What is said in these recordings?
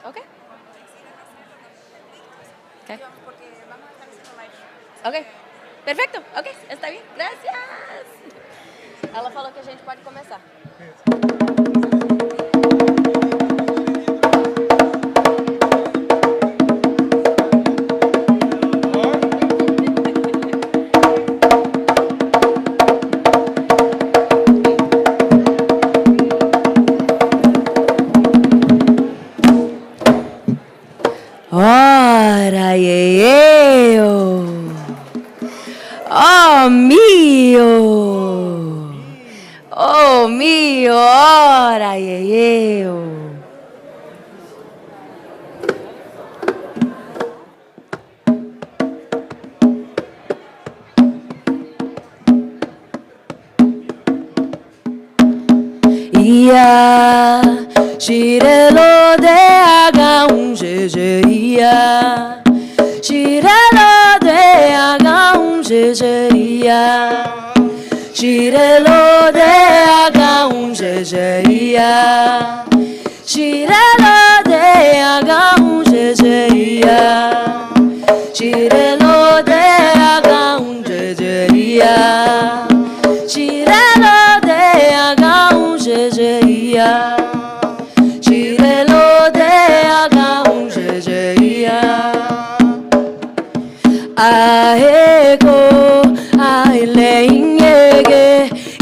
Ok. Ok. Ok. Perfeito. Ok, está bem. Gracias. Ela falou que a gente pode começar. Ora, eu. Oh, mio. Oh, mio. Ora, eu. Ia, girelo de H1GG, ia. Girelo de H1GG, ia. Girelo de H1GG, ia. Girelo de H1GG, ia. Girelo de H1GG, ia. Girelo de H1GG, ia. Girelo de H1GG, ia. Aego, aileingege,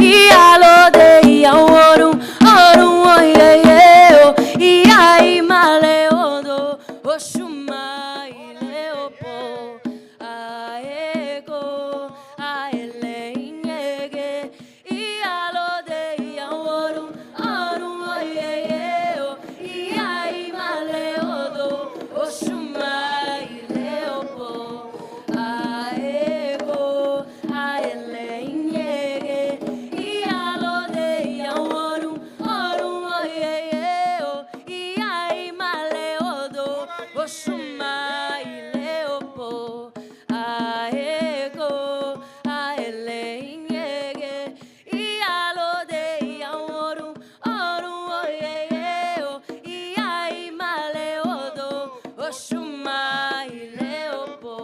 ialo de iaorum, orum oieo, iai maleodo, oshuma ileopo. Aego, aileingege, ialo de iaorum, orum oieo, iai maleodo, oshuma ileopo. Aego, aelenhege, ialo de iaorum, orum oieo, iai maleodo, oshuma ileopo. Aego, aelenhege, ialo de iaorum, orum oieo, iai maleodo, oshuma ileopo.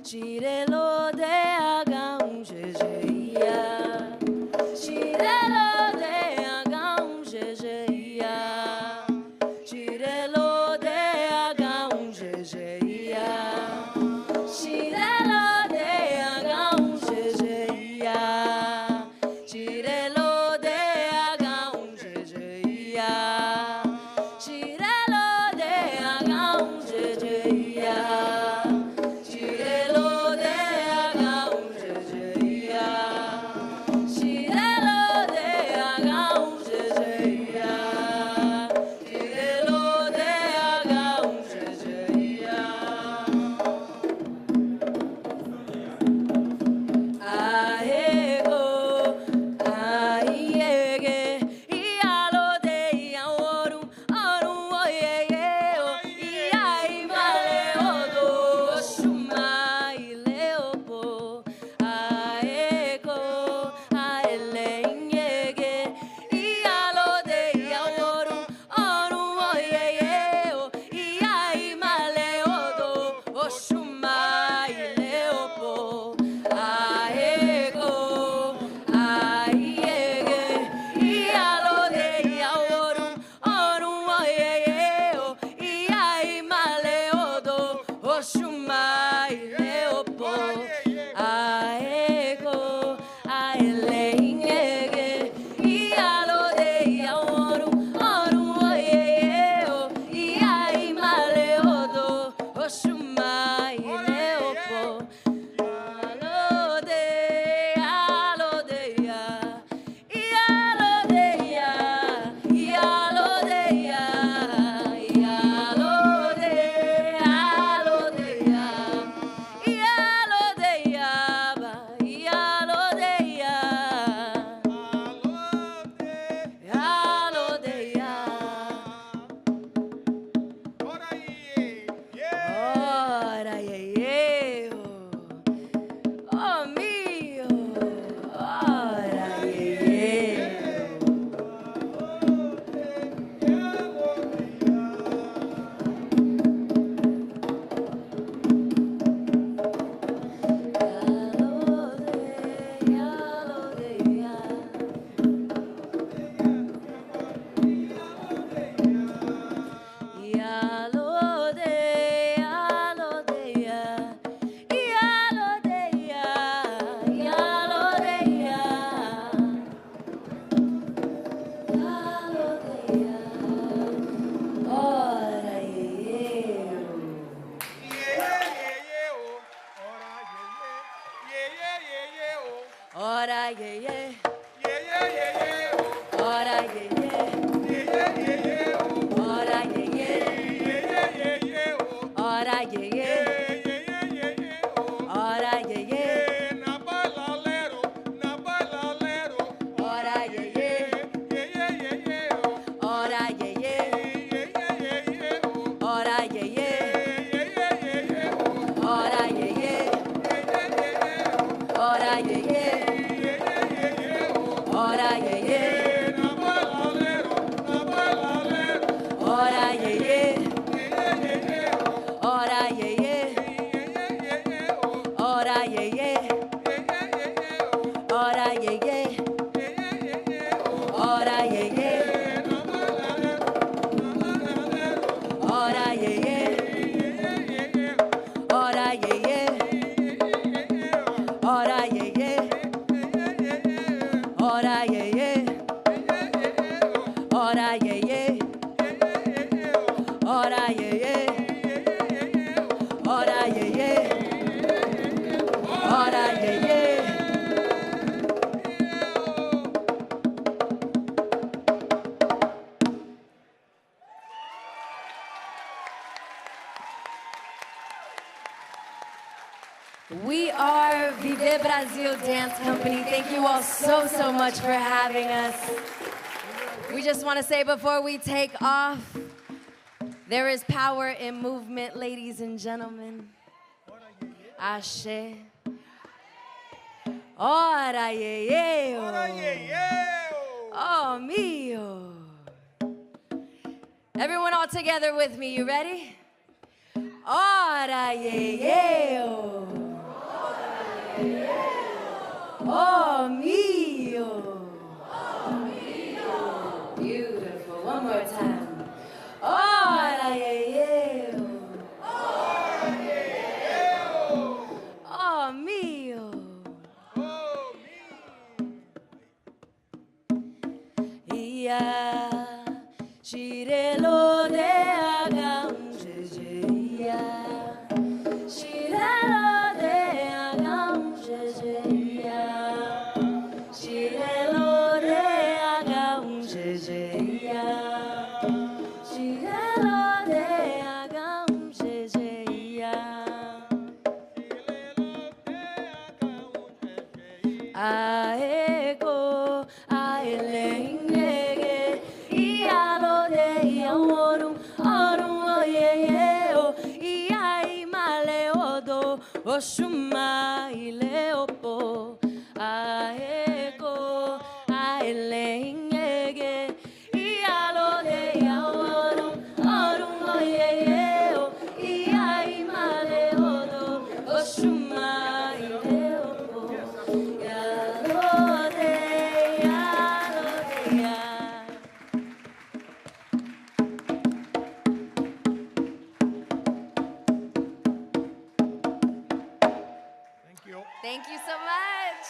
Girelo de H1GG, girelo de H1GG, girelo de H1GG, girelo de H1GG, girelo de H1GG, girelo de H1GG, yeah, yeah. Ora, yeah, yeah. Na bailalero, na bailalero. Ora, yeah, yeah. Ora, yeah, yeah. Ora, yeah, yeah. Ora, yeah, yeah. Ora, yeah, yeah. Ora, yeah, yeah. Na bailalero, na bailalero. Ora, yeah, yeah. Ora, yeah, yeah. Ora, yeah, yeah. Ora, yeah, yeah. Ora, yeah, yeah. Ora, yeah, yeah. Ora, yeah, yeah. Ora, yeah, yeah. Ora, yeah, yeah. Ora, yeah, yeah. Ora, yeah, yeah. Ora, yeah, yeah. Ora, yeah, yeah. We are Vijay Prashad Dance Company. Thank you all so much for having us. We just want to say before we take off, there is power in movement, ladies and gentlemen. Ashe. Ora, yeah, yeah. Oh, mio. Everyone all together with me. You ready? Ora, yeah, yeah. Oh, mio. Beautiful. One more time. Ora, yeah, yeah. Oh, mio. Ia, shirelo de agam jejeia. Shirelo de agam jejeia. Shirelo de agam jejeia. Shirelo de agam jejeia. Aego, aelengege, ialo de iaorum, orum oyeyeo, iai maleodo, oshuma ileopo. Aego, aelengege, ialo de iaorum, orum oyeyeo, iai maleodo, oshuma ileopo. Thank you so much.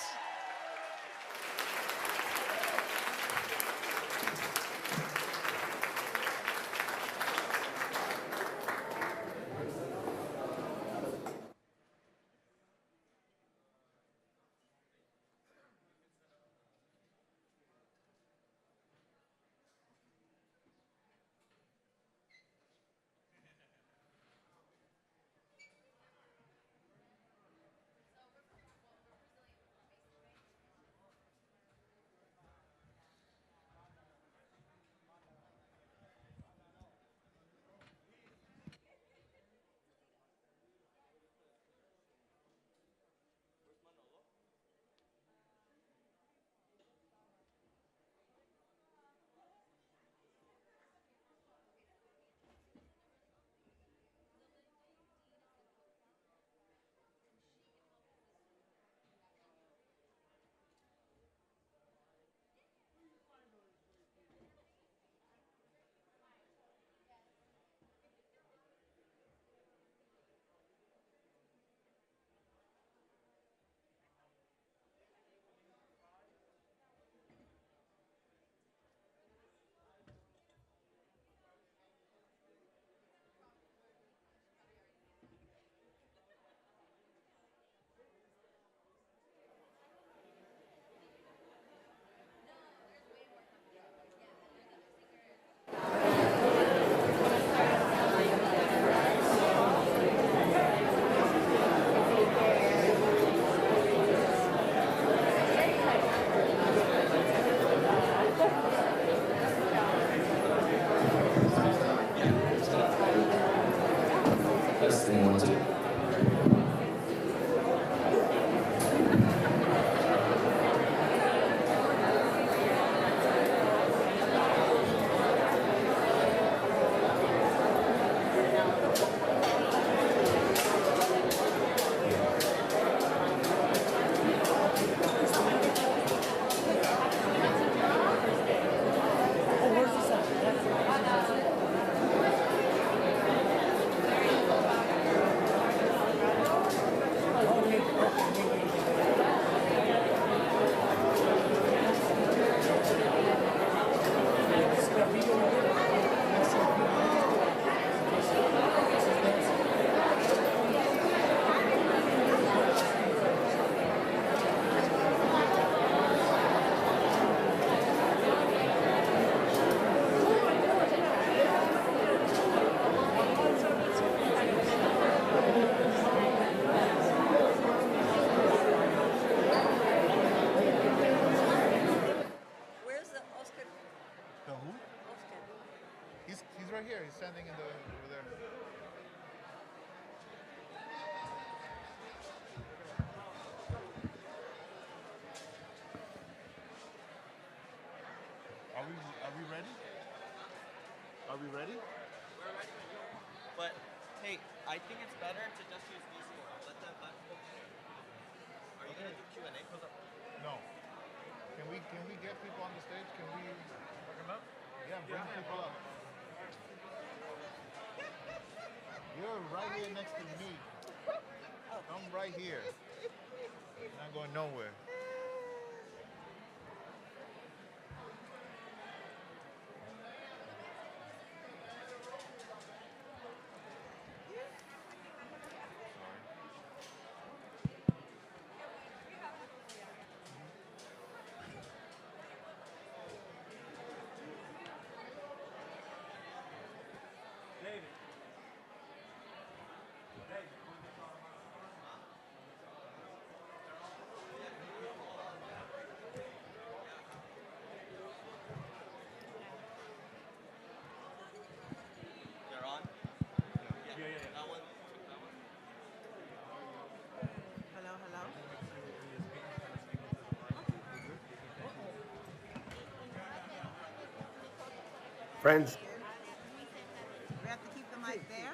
He's right here. He's standing in the over there. Are we ready? Are we ready? We're ready to go. But hey, I think it's better to just use these four. Let them back. Are you gonna do Q&A? No. Can we get people on the stage? Can we bring them up? Yeah, bring people up. You're right here next to me. I'm right here. Not going nowhere. You're on? Yeah. That one. Hello, hello. Friends, We have to keep the mic there?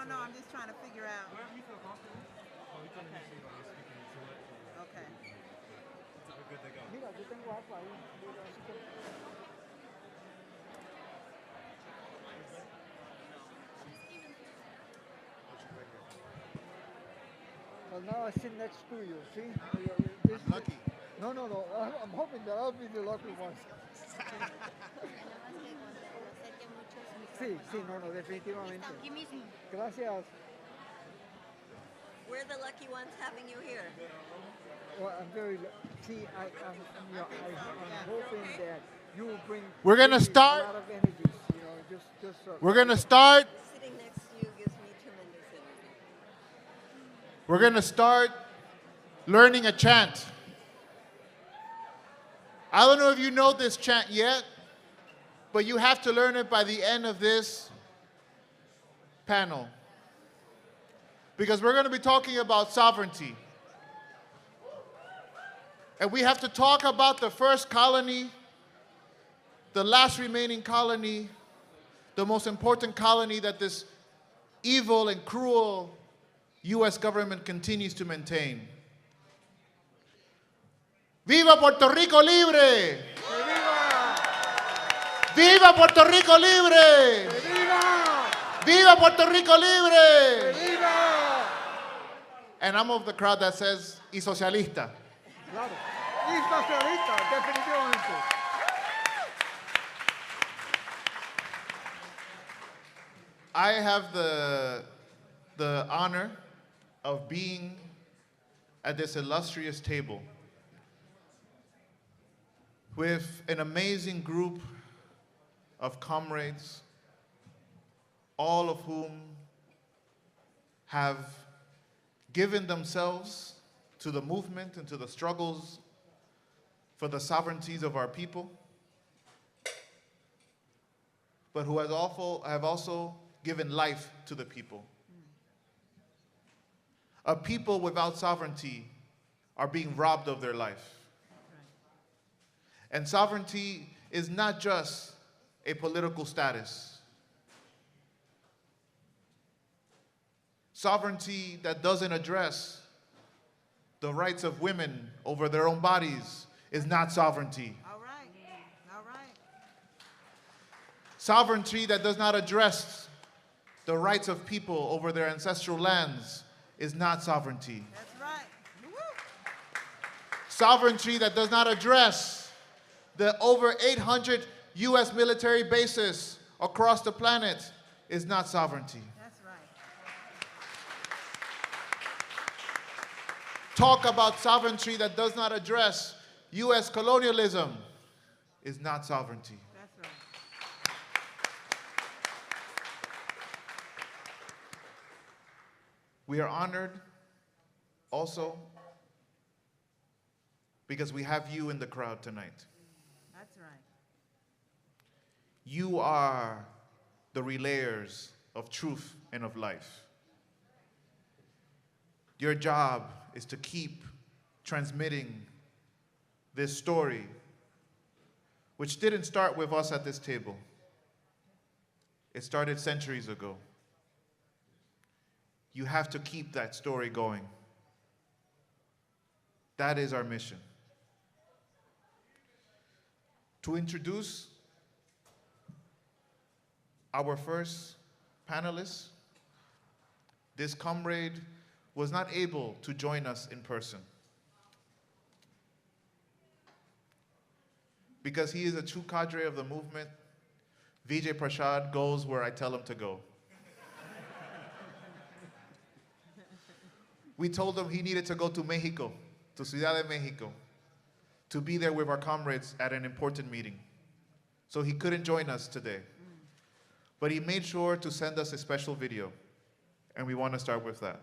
No, I'm just trying to figure out. Okay. Well, now I sit next to you. See? This I'm lucky. No. I'm hoping that I'll be the lucky one. Sí, no, definitivamente. Gracias. We're the lucky ones having you here. Well, I'm very. See, I'm hoping that you will bring. We're gonna start. A lot of energies. You know, just. We're gonna start. Sitting next to you gives me tremendous energy. We're gonna start learning a chant. I don't know if you know this chant yet, but you have to learn it by the end of this panel. Because we're going to be talking about sovereignty. And we have to talk about the first colony, the last remaining colony, the most important colony that this evil and cruel U.S. government continues to maintain. ¡Viva Puerto Rico libre! ¡Viva Puerto Rico libre! ¡Viva Puerto Rico libre! And I'm of the crowd that says, y socialista. Claro. Y socialista, definitivamente. I have the honor of being at this illustrious table with an amazing group of comrades, all of whom have given themselves to the movement and to the struggles for the sovereignties of our people, but who have also given life to the people. A people without sovereignty are being robbed of their life. And sovereignty is not just a political status. Sovereignty that doesn't address the rights of women over their own bodies is not sovereignty. All right. All right. Sovereignty that does not address the rights of people over their ancestral lands is not sovereignty. That's right. Woo. Sovereignty that does not address the over 800 US military bases across the planet is not sovereignty. That's right. Talk about sovereignty that does not address US colonialism is not sovereignty. That's right. We are honored also because we have you in the crowd tonight. That's right. You are the relayers of truth and of life. Your job is to keep transmitting this story, which didn't start with us at this table. It started centuries ago. You have to keep that story going. That is our mission. To introduce our first panelist, this comrade was not able to join us in person because he is a true cadre of the movement. Vijay Prashad goes where I tell him to go. We told him he needed to go to Mexico, to Ciudad de Mexico, to be there with our comrades at an important meeting. So he couldn't join us today. But he made sure to send us a special video, and we want to start with that.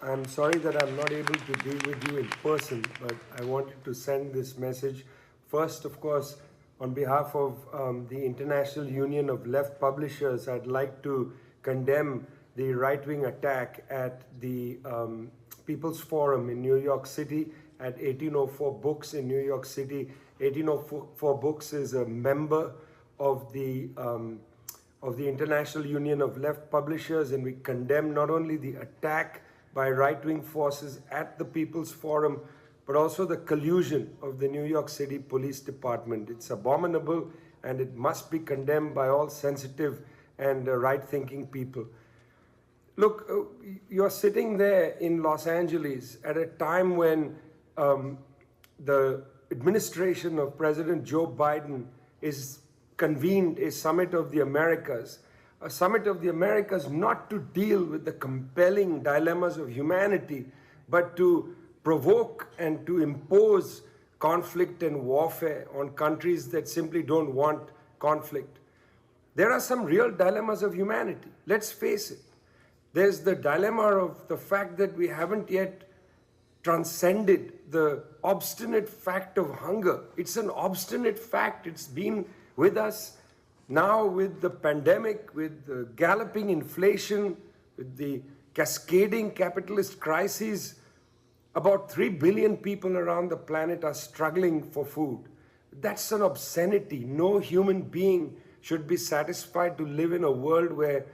I'm sorry that I'm not able to be with you in person, but I wanted to send this message. First, of course, on behalf of the International Union of Left Publishers, I'd like to condemn the right-wing attack at the People's Forum in New York City, at 1804 Books in New York City. 1804 Books is a member of the International Union of Left Publishers, and we condemn not only the attack by right-wing forces at the People's Forum, but also the collusion of the New York City Police Department. It's abominable, and it must be condemned by all sensitive and right-thinking people. Look, you're sitting there in Los Angeles at a time when the administration of President Joe Biden is convened a summit of the Americas. A summit of the Americas not to deal with the compelling dilemmas of humanity, but to provoke and to impose conflict and warfare on countries that simply don't want conflict. There are some real dilemmas of humanity. Let's face it. There's the dilemma of the fact that we haven't yet transcended the obstinate fact of hunger. It's an obstinate fact. It's been with us now with the pandemic, with the galloping inflation, with the cascading capitalist crises. About 3 billion people around the planet are struggling for food. That's an obscenity. No human being should be satisfied to live in a world where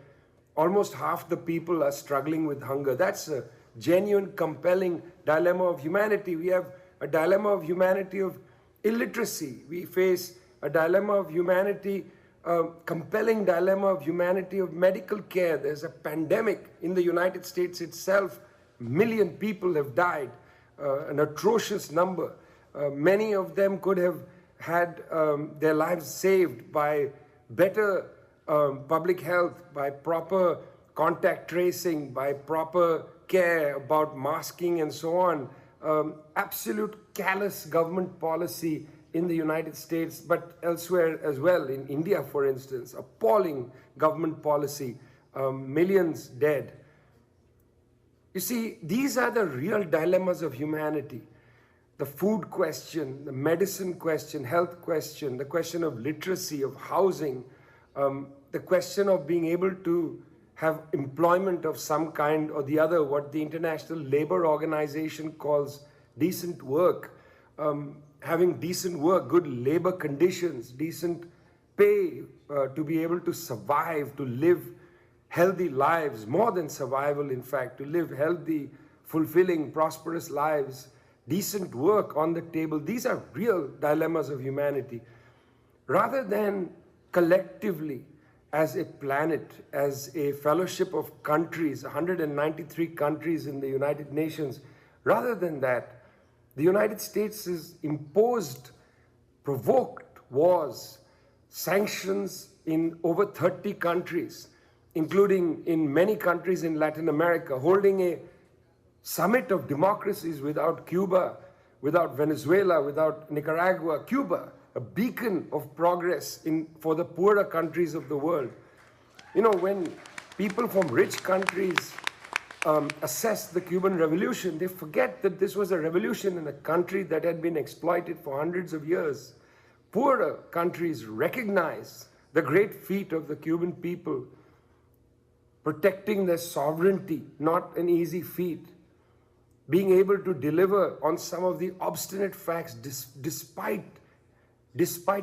almost half the people are struggling with hunger. That's a genuine, compelling dilemma of humanity. We have a dilemma of humanity of illiteracy. We face a dilemma of humanity, a compelling dilemma of humanity of medical care. There's a pandemic in the United States itself. 1 million people have died, an atrocious number. Many of them could have had their lives saved by better public health, by proper contact tracing, by proper care about masking and so on. Absolute callous government policy in the United States, but elsewhere as well, in India, for instance, appalling government policy, millions dead. You see, these are the real dilemmas of humanity. The food question, the medicine question, health question, the question of literacy, of housing, the question of being able to have employment of some kind or the other, what the International Labour Organization calls decent work, having decent work, good labor conditions, decent pay, to be able to survive, to live healthy lives, more than survival, in fact, to live healthy, fulfilling, prosperous lives, decent work on the table. These are real dilemmas of humanity. Rather than collectively, as a planet, as a fellowship of countries, 193 countries in the United Nations, rather than that, the United States has imposed, provoked wars, sanctions in over 30 countries, including in many countries in Latin America, holding a summit of democracies without Cuba, without Venezuela, without Nicaragua, Cuba, a beacon of progress for the poorer countries of the world. You know, when people from rich countries assess the Cuban Revolution, they forget that this was a revolution in a country that had been exploited for hundreds of years. Poorer countries recognize the great feat of the Cuban people, protecting their sovereignty, not an easy feat, being able to deliver on some of the obstinate facts despite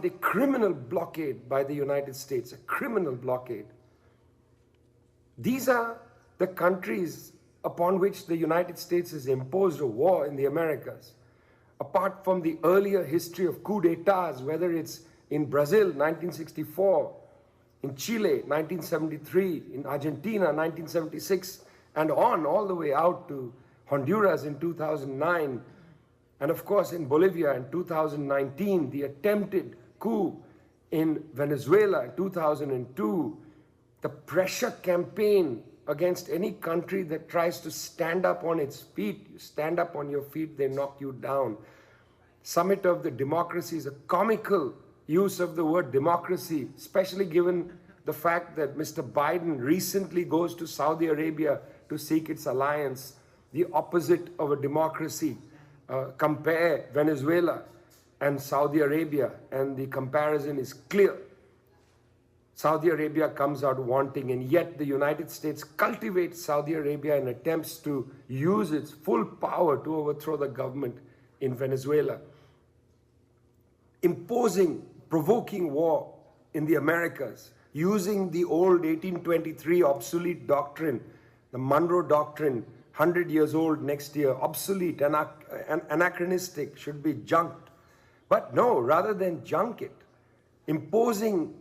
a criminal blockade by the United States, a criminal blockade. These are the countries upon which the United States has imposed a war in the Americas. Apart from the earlier history of coup d'etats, whether it's in Brazil, 1964, in Chile, 1973, in Argentina, 1976, and on all the way out to Honduras in 2009, and of course in Bolivia in 2019, the attempted coup in Venezuela in 2002, the pressure campaign against any country that tries to stand up on its feet. You stand up on your feet, they knock you down. Summit of the Democracies, a comical use of the word democracy, especially given the fact that Mr. Biden recently goes to Saudi Arabia to seek its alliance, the opposite of a democracy. Compare Venezuela and Saudi Arabia, and the comparison is clear. Saudi Arabia comes out wanting, and yet the United States cultivates Saudi Arabia and attempts to use its full power to overthrow the government in Venezuela. Imposing, provoking war in the Americas, using the old 1823 obsolete doctrine, the Monroe Doctrine, 100 years old next year, obsolete, anachronistic, should be junked. But no, rather than junk it, imposing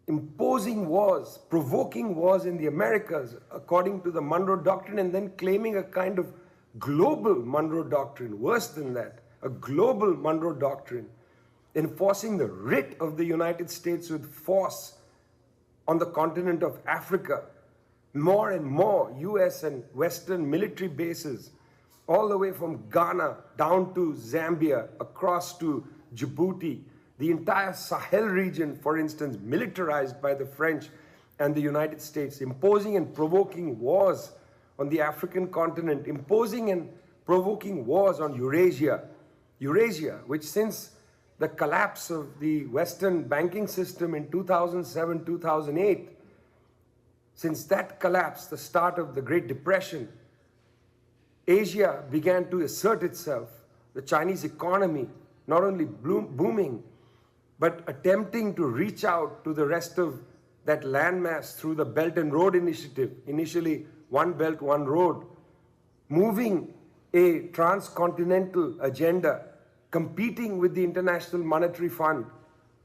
wars, provoking wars in the Americas according to the Monroe Doctrine, and then claiming a kind of global Monroe Doctrine, worse than that, a global Monroe Doctrine, enforcing the writ of the United States with force on the continent of Africa. More and more US and Western military bases, all the way from Ghana down to Zambia, across to Djibouti, the entire Sahel region, for instance, militarized by the French and the United States, imposing and provoking wars on the African continent, imposing and provoking wars on Eurasia, which since the collapse of the Western banking system in 2007, 2008, since that collapse, the start of the Great Depression, Asia began to assert itself. The Chinese economy not only booming, but attempting to reach out to the rest of that landmass through the Belt and Road Initiative, initially One Belt, One Road, moving a transcontinental agenda, competing with the International Monetary Fund,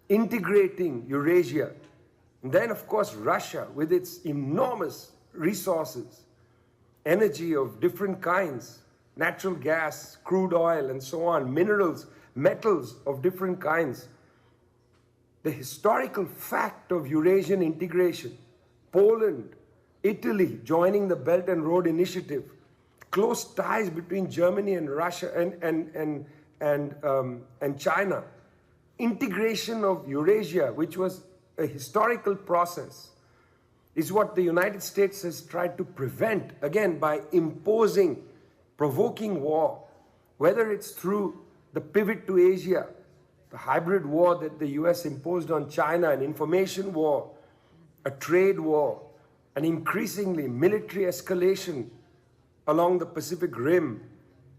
integrating Eurasia. And then, of course, Russia, with its enormous resources, energy of different kinds, natural gas, crude oil, and so on, minerals, metals of different kinds. The historical fact of Eurasian integration, Poland, Italy joining the Belt and Road Initiative, close ties between Germany and Russia and China, integration of Eurasia, which was a historical process, is what the United States has tried to prevent, again, by imposing, provoking war, whether it's through the pivot to Asia, the hybrid war that the US imposed on China, an information war, a trade war, an increasingly military escalation along the Pacific Rim,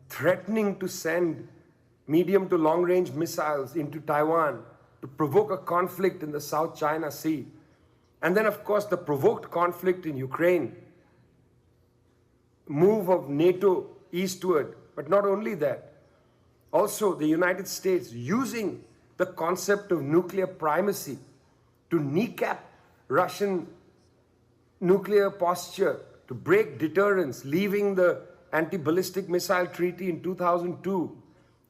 threatening to send medium to long-range missiles into Taiwan to provoke a conflict in the South China Sea. And then, of course, the provoked conflict in Ukraine, move of NATO eastward, but not only that, also the United States using the concept of nuclear primacy to kneecap Russian nuclear posture, to break deterrence, leaving the anti-ballistic missile treaty in 2002,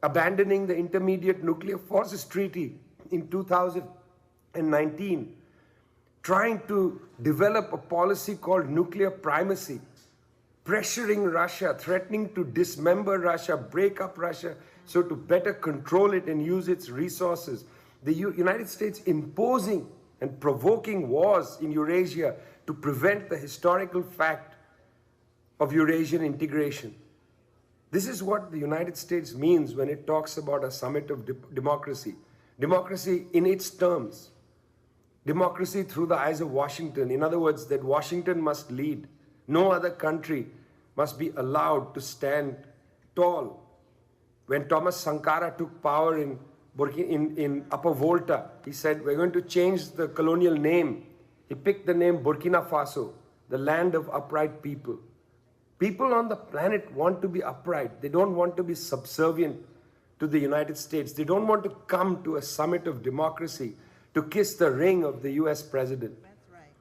abandoning the intermediate nuclear forces treaty in 2019, trying to develop a policy called nuclear primacy, pressuring Russia, threatening to dismember Russia, break up Russia, so to better control it and use its resources. The United States imposing and provoking wars in Eurasia to prevent the historical fact of Eurasian integration. This is what the United States means when it talks about a summit of democracy. Democracy in its terms. Democracy through the eyes of Washington. In other words, that Washington must lead. No other country must be allowed to stand tall. When Thomas Sankara took power in Upper Volta, he said, we're going to change the colonial name. He picked the name Burkina Faso, the land of upright people. People on the planet want to be upright. They don't want to be subservient to the United States. They don't want to come to a summit of democracy to kiss the ring of the US president. That's right.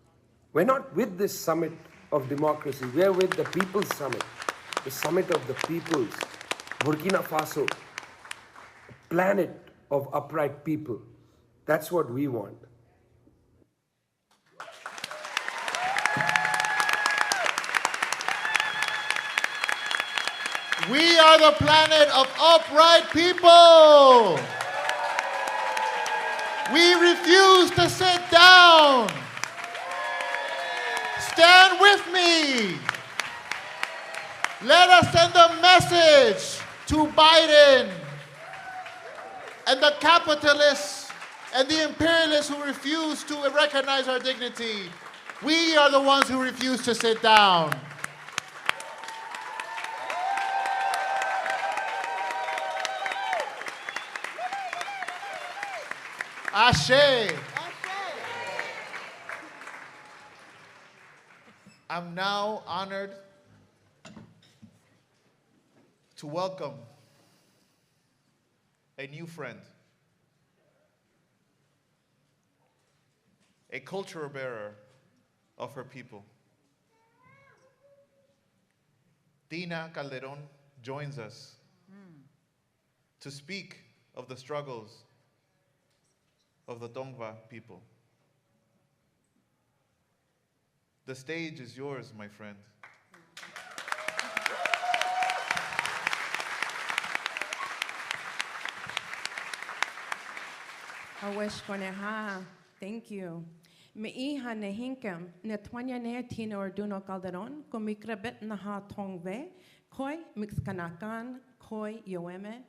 We're not with this summit of democracy. We're with the People's Summit, the summit of the peoples. Burkina Faso, a planet of upright people. That's what we want. We are the planet of upright people. We refuse to sit down. Stand with me. Let us send a message to Biden and the capitalists and the imperialists who refuse to recognize our dignity. We are the ones who refuse to sit down. Ashe. I'm now honored to welcome a new friend, a culture bearer of her people. Dina Calderon joins us to speak of the struggles of the Tongva people. The stage is yours, my friend. Aweshkoneha, thank you. Meiha nehinkem, netwanya ne tino orduno calderon, komikrabet naha tongve, koi mixkanakan, koi yoeme.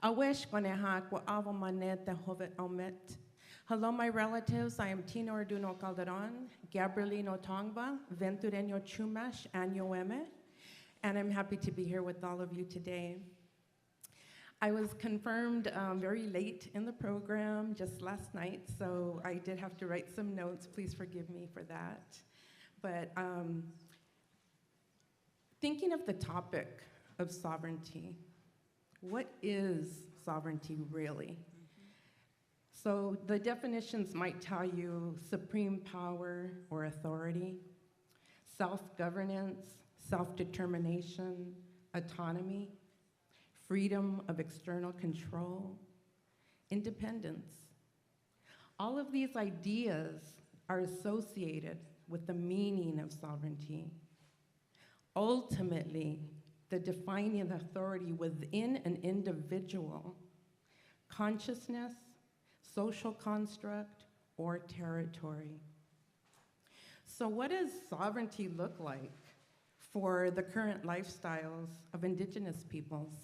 Aweshkoneha kwa avomane te hovet omet. Hello, my relatives. I am Tino Orduno Calderon, Gabrielino Tongva, Ventureño Chumash, and Yoeme, and I'm happy to be here with all of you today. I was confirmed very late in the program, just last night, so I did have to write some notes. Please forgive me for that. But thinking of the topic of sovereignty, what is sovereignty really? So the definitions might tell you supreme power or authority, self-governance, self-determination, autonomy, freedom of external control, independence. All of these ideas are associated with the meaning of sovereignty. Ultimately, the defining authority within an individual, consciousness, social construct, or territory. So what does sovereignty look like for the current lifestyles of Indigenous peoples?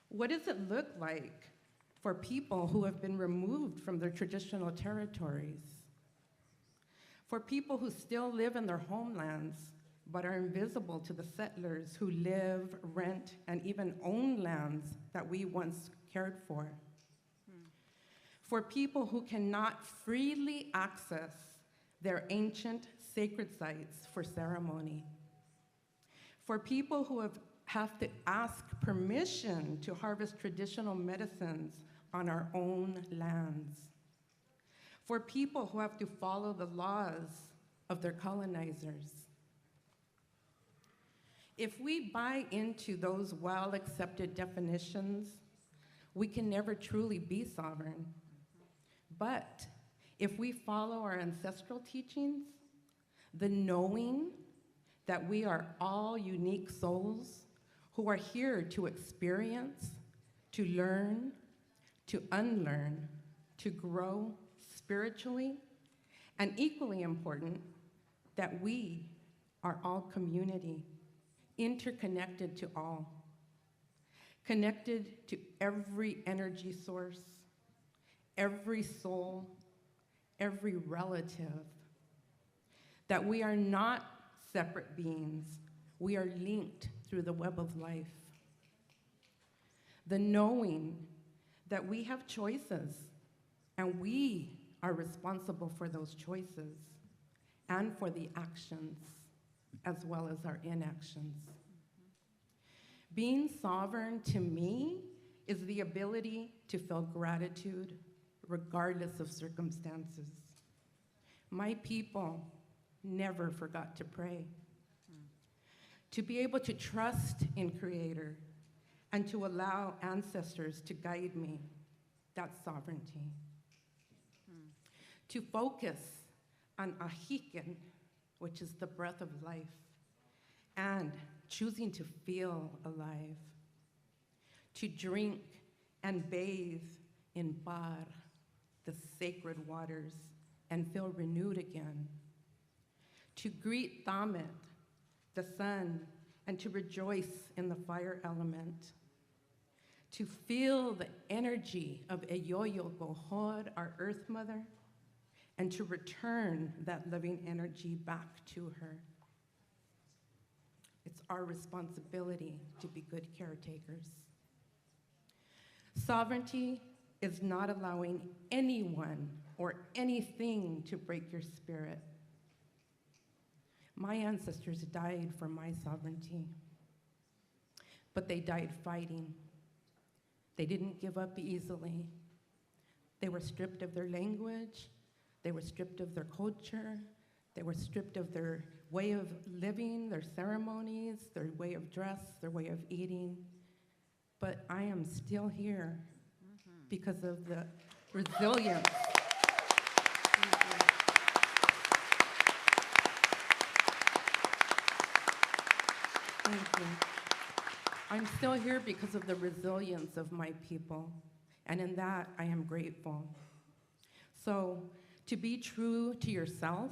What does it look like for people who have been removed from their traditional territories, for people who still live in their homelands but are invisible to the settlers who live, rent, and even own lands that we once cared for, for people who cannot freely access their ancient sacred sites for ceremony, for people who have to ask permission to harvest traditional medicines on our own lands, for people who have to follow the laws of their colonizers. If we buy into those well-accepted definitions, we can never truly be sovereign. But if we follow our ancestral teachings, the knowing that we are all unique souls who are here to experience, to learn, to unlearn, to grow spiritually, and equally important, that we are all community, interconnected to all, connected to every energy source, every soul, every relative, that we are not separate beings, we are linked through the web of life. The knowing that we have choices and we are responsible for those choices and for the actions as well as our inactions. Being sovereign to me is the ability to feel gratitude regardless of circumstances. My people never forgot to pray. To be able to trust in Creator and to allow ancestors to guide me, that's sovereignty. To focus on Ahiken, which is the breath of life, and choosing to feel alive. To drink and bathe in Bar, the sacred waters, and feel renewed again. To greet Tamet, the sun, and to rejoice in the fire element. To feel the energy of Eyoyo Gohor, our Earth Mother, and to return that living energy back to her. It's our responsibility to be good caretakers. Sovereignty is not allowing anyone or anything to break your spirit. My ancestors died for my sovereignty, but they died fighting. They didn't give up easily. They were stripped of their language, they were stripped of their culture, they were stripped of their way of living, their ceremonies, their way of dress, their way of eating. But I am still here because of the resilience. Thank you. I'm still here because of the resilience of my people, and in that I am grateful. So, to be true to yourself,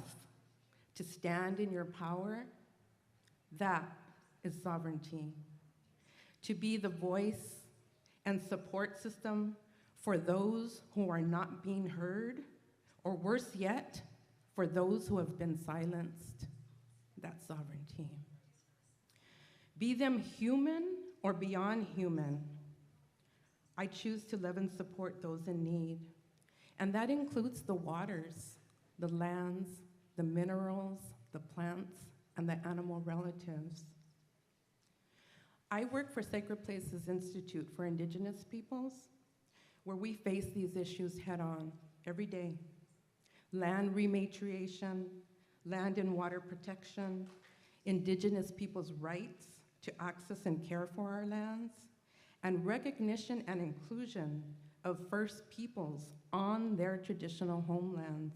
to stand in your power, that is sovereignty. To be the voice and support system for those who are not being heard, or worse yet, for those who have been silenced, that's sovereignty. Be them human or beyond human, I choose to love and support those in need. And that includes the waters, the lands, the minerals, the plants, and the animal relatives. I work for Sacred Places Institute for Indigenous peoples, where we face these issues head on every day. Land rematriation, land and water protection, Indigenous peoples' rights to access and care for our lands, and recognition and inclusion of First Peoples on their traditional homelands.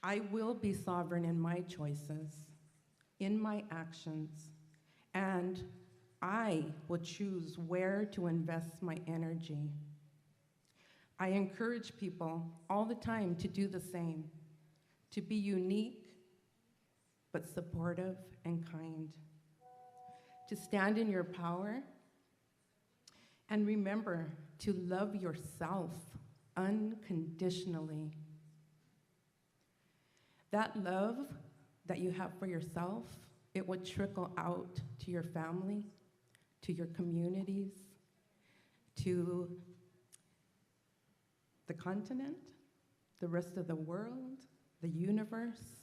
I will be sovereign in my choices, in my actions, and I will choose where to invest my energy. I encourage people all the time to do the same, to be unique, but supportive and kind, to stand in your power, and remember to love yourself unconditionally. That love that you have for yourself, it would trickle out to your family, to your communities, to the continent, the rest of the world, the universe.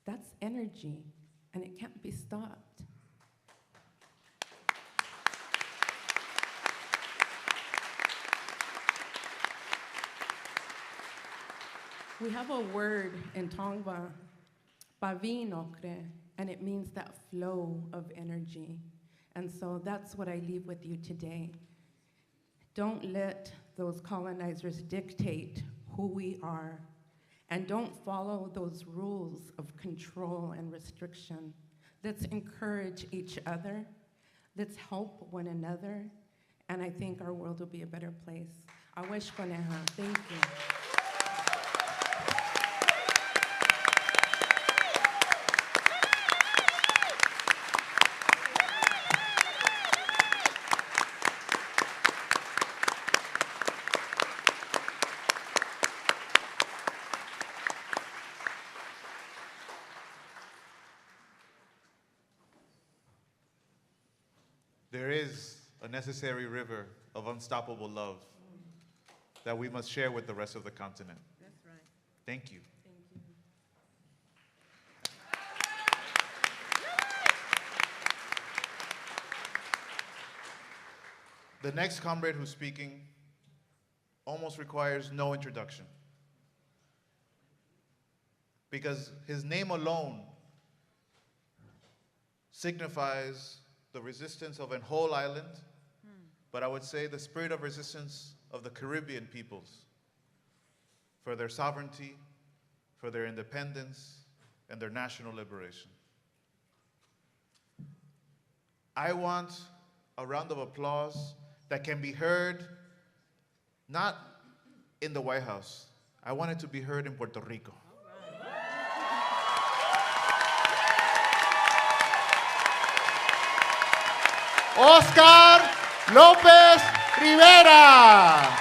That's energy, and it can't be stopped. We have a word in Tongva, pavinokre, and it means that flow of energy. And so that's what I leave with you today. Don't let those colonizers dictate who we are, and don't follow those rules of control and restriction. Let's encourage each other. Let's help one another, and I think our world will be a better place. Awesh koneha. Thank you. There is a necessary river of unstoppable love that we must share with the rest of the continent. That's right. Thank you. The next comrade who's speaking almost requires no introduction, because his name alone signifies the resistance of a whole island, but I would say the spirit of resistance of the Caribbean peoples for their sovereignty, for their independence, and their national liberation. I want a round of applause that can be heard not in the White House. I want it to be heard in Puerto Rico. Oscar López Rivera.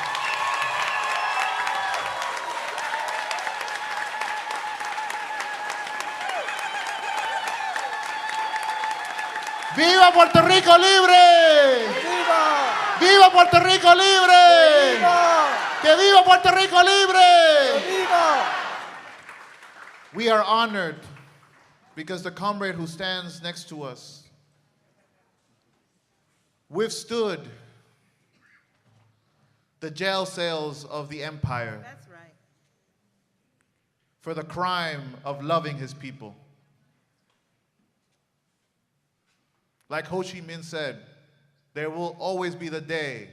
¡Viva Puerto Rico libre! ¡Viva! ¡Viva Puerto Rico libre! ¡Viva! ¡Que viva Puerto Rico libre! ¡Viva! We are honored because the comrade who stands next to us withstood the jail cells of the empire That's right. for the crime of loving his people. Like Ho Chi Minh said, there will always be the day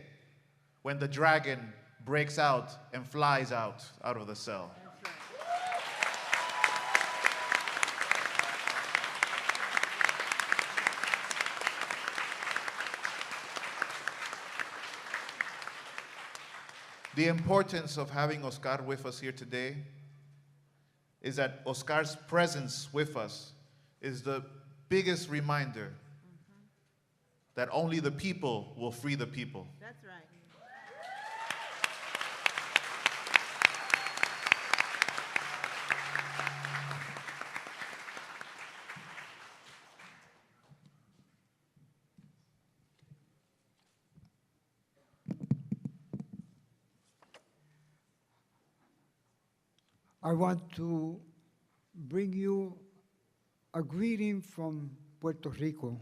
when the dragon breaks out and flies out of the cell. That's right. The importance of having Oscar with us here today is that Oscar's presence with us is the biggest reminder that only the people will free the people. That's right. I want to bring you a greeting from Puerto Rico,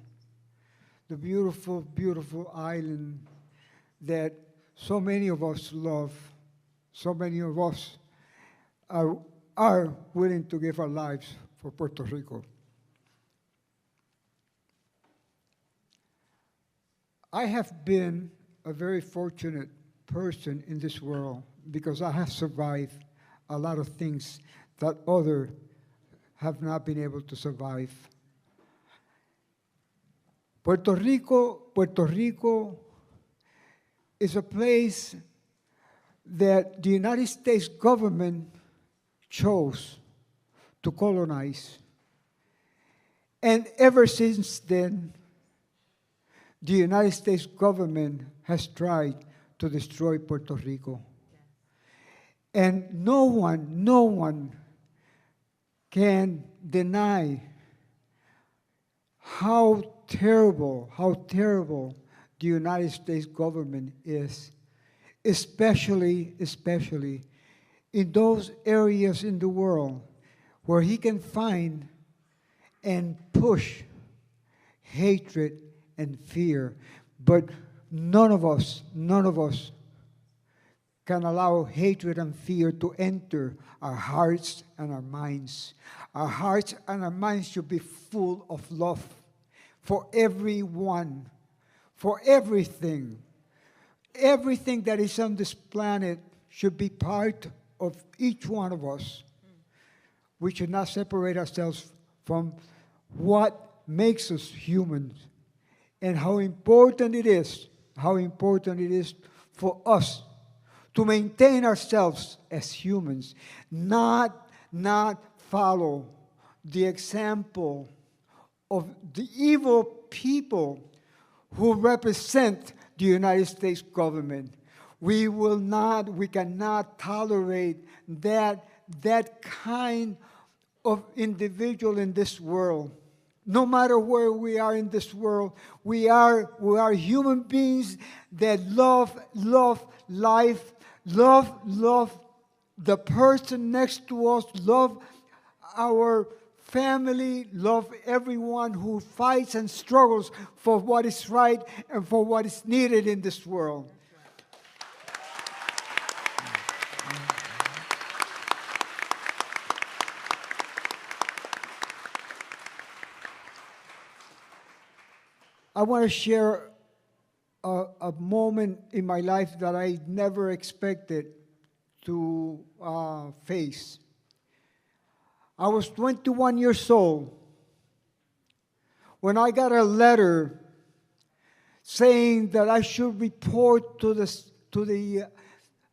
the beautiful, beautiful island that so many of us love, so many of us are willing to give our lives for Puerto Rico. I have been a very fortunate person in this world because I have survived a lot of things that others have not been able to survive. Puerto Rico is a place that the United States government chose to colonize. And ever since then, the United States government has tried to destroy Puerto Rico. And no one can deny how terrible the United States government is, especially in those areas in the world where he can find and push hatred and fear. But none of us can allow hatred and fear to enter our hearts and our minds. Our hearts and our minds should be full of love for everyone, for everything. Everything that is on this planet should be part of each one of us. We should not separate ourselves from what makes us humans and how important it is for us to maintain ourselves as humans, not follow the example of the evil people who represent the United States government. We cannot tolerate that kind of individual in this world. No matter where we are in this world, we are human beings that love life, love the person next to us, love our family, love everyone who fights and struggles for what is right and for what is needed in this world. I want to share a moment in my life that I never expected to face. I was 21 years old when I got a letter saying that I should report to the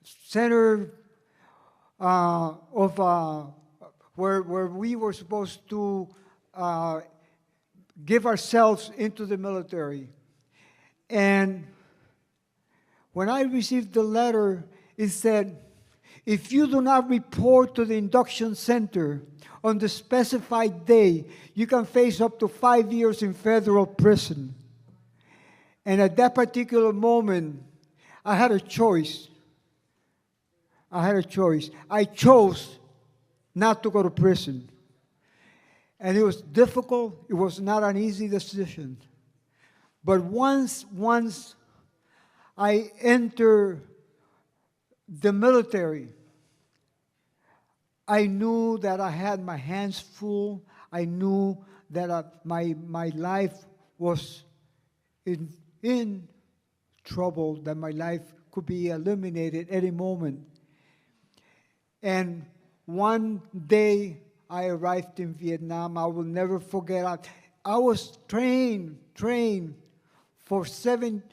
center of where we were supposed to give ourselves into the military. And when I received the letter, it said, if you do not report to the induction center on the specified day, you can face up to 5 years in federal prison. And at that particular moment, I had a choice. I chose not to go to prison. And it was difficult. It was not an easy decision. But once I entered the military, I knew that I had my hands full. I knew that my life was in trouble, that my life could be eliminated any moment. And one day I arrived in Vietnam. I will never forget. I was trained for seven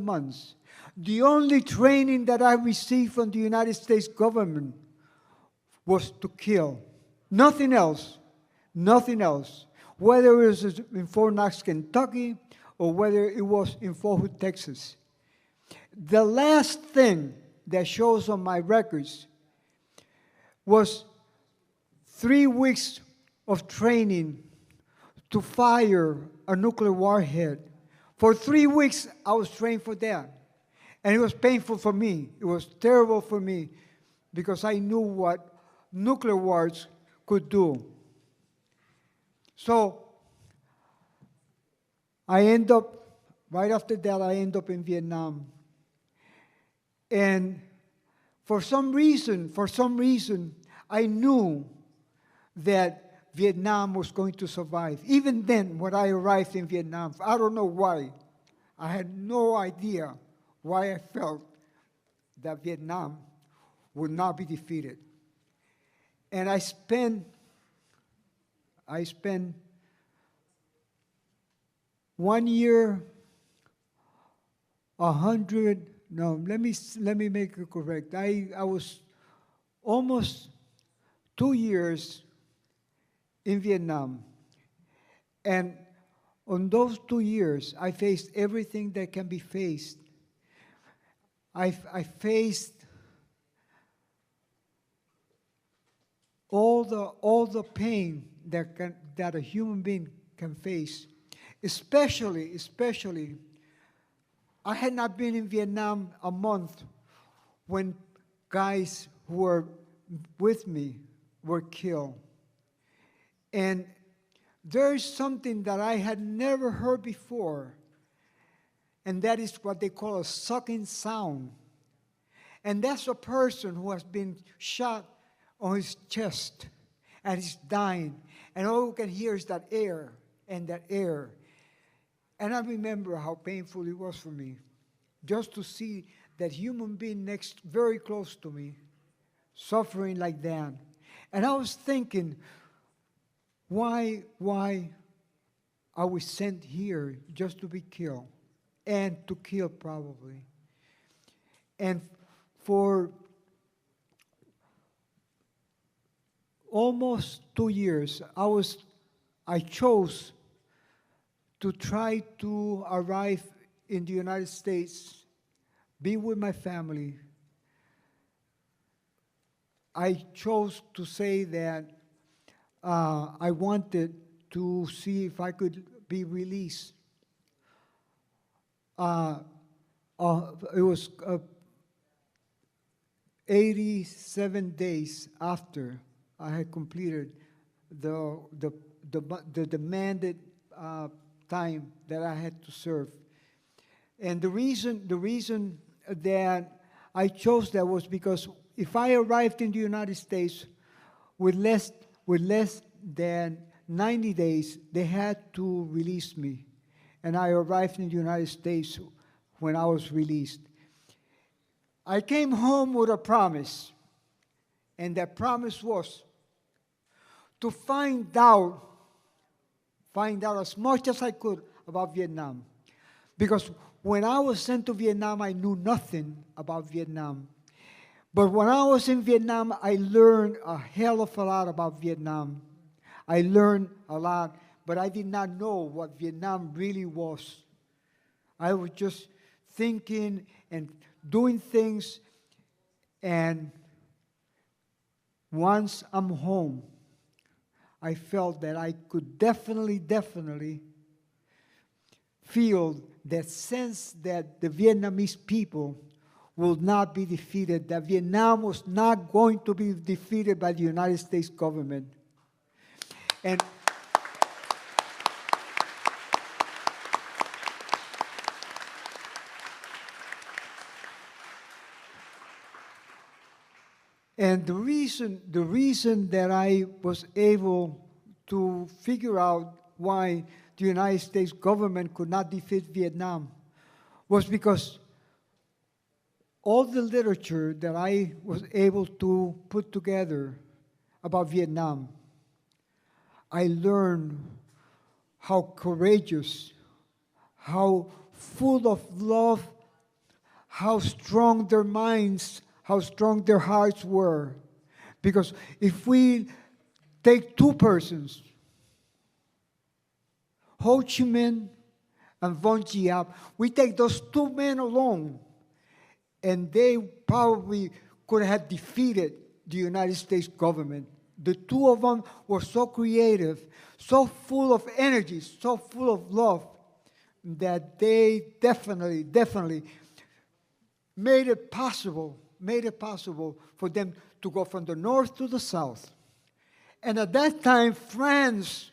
months. The only training that I received from the United States government was to kill. Nothing else. Whether it was in Fort Knox, Kentucky, or whether it was in Fort Hood, Texas. The last thing that shows on my records was 3 weeks of training to fire a nuclear warhead. For 3 weeks, I was trained for that. And it was painful for me. It was terrible for me because I knew what nuclear wars could do. So right after that, I end up in Vietnam. And for some reason, I knew that Vietnam was going to survive. Even then, when I arrived in Vietnam, I don't know why. I had no idea why I felt that Vietnam would not be defeated. And I spent 1 year, let me make it correct. I was almost 2 years in Vietnam. And On those 2 years, I faced everything that can be faced. I faced all the pain that a human being can face. Especially, I had not been in Vietnam a month when guys who were with me were killed. And there is something that I had never heard before, and that is what they call a sucking sound. And that's a person who has been shot on his chest and he's dying, and all you can hear is that air and that air. And I remember how painful it was for me just to see that human being next, very close to me, suffering like that. And I was thinking, why are we sent here just to be killed and to kill probably? And for almost 2 years, I chose to try to arrive in the United States, be with my family. I chose to say that I wanted to see if I could be released. It was 87 days after I had completed the demanded time that I had to serve. And the reason that I chose that was because if I arrived in the United States with less than 90 days, they had to release me. And I arrived in the United States when I was released. I came home with a promise, and that promise was to find out as much as I could about Vietnam. Because when I was sent to Vietnam, I knew nothing about Vietnam. But when I was in Vietnam, I learned a hell of a lot about Vietnam. I learned a lot, but I did not know what Vietnam really was. I was just thinking and doing things, and once I'm home, I felt that I could definitely feel that sense that the Vietnamese people will not be defeated, that Vietnam was not going to be defeated by the United States government. And the reason that I was able to figure out why the United States government could not defeat Vietnam was because all the literature that I was able to put together about Vietnam, I learned how courageous, how full of love, how strong their minds, how strong their hearts were. Because if we take two persons, Ho Chi Minh and Von Giap, we take those two men alone, and they probably could have defeated the United States government. The two of them were so creative, so full of energy, so full of love, that they definitely made it possible for them to go from the north to the south. And at that time, France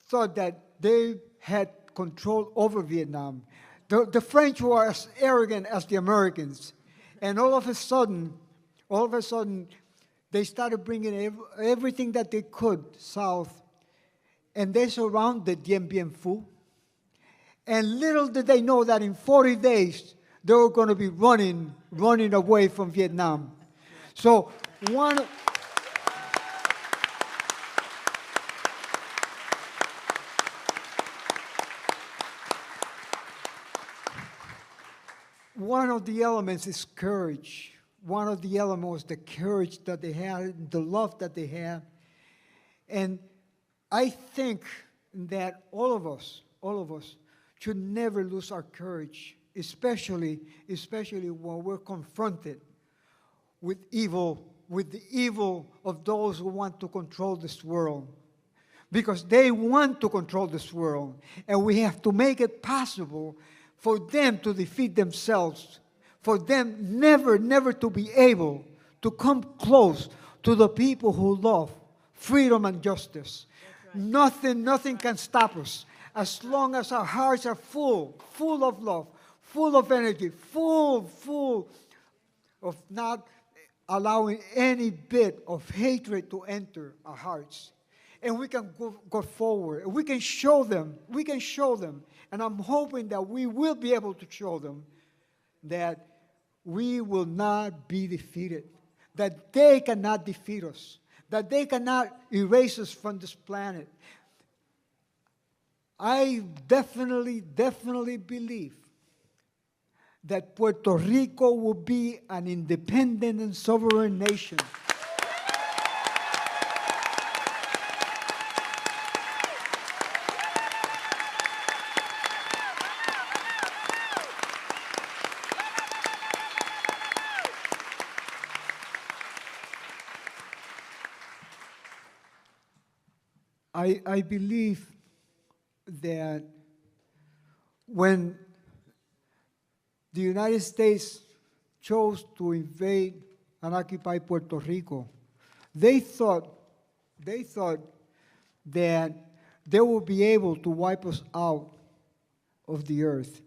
thought that they had control over Vietnam. The French were as arrogant as the Americans. And all of a sudden, they started bringing everything that they could south. And they surrounded Dien Bien Phu. And little did they know that in 40 days, they were going to be running away from Vietnam. So one of the elements is courage. One of the elements was the courage that they had, the love that they had. And I think that all of us should never lose our courage, especially when we're confronted with the evil of those who want to control this world. Because they want to control this world, and we have to make it possible for them to defeat themselves, for them never to be able to come close to the people who love freedom and justice. Right. Nothing can stop us as long as our hearts are full of love, full of energy, full of not allowing any bit of hatred to enter our hearts. And we can go forward. We can show them. And I'm hoping that we will be able to show them that we will not be defeated, that they cannot defeat us, that they cannot erase us from this planet. I definitely believe that Puerto Rico will be an independent and sovereign nation. I believe that when the United States chose to invade and occupy Puerto Rico, they thought that they would be able to wipe us out of the earth.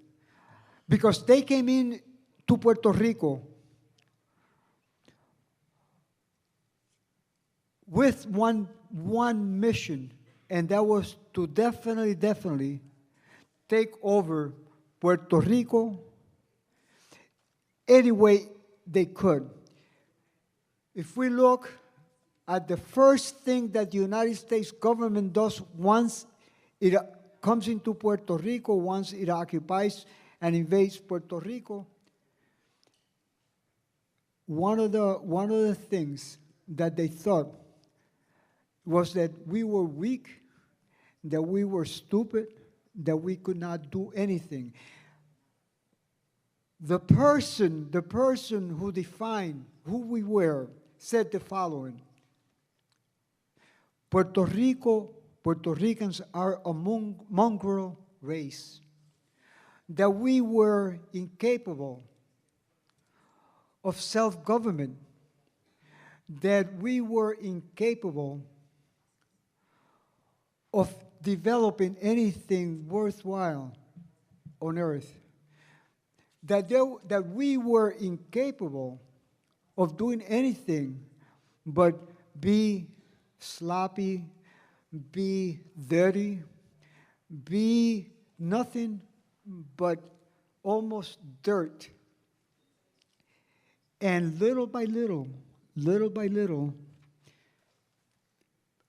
Because they came in to Puerto Rico with one mission, and that was to definitely take over Puerto Rico any way they could. If we look at the first thing that the United States government does once it comes into Puerto Rico, once it occupies and invades Puerto Rico, one of the things that they thought was that we were weak, that we were stupid, that we could not do anything. The person who defined who we were said the following: Puerto Ricans are a mongrel race, that we were incapable of self-government, that we were incapable of developing anything worthwhile on earth, that we were incapable of doing anything but be sloppy, be dirty, be nothing but almost dirt. And little by little,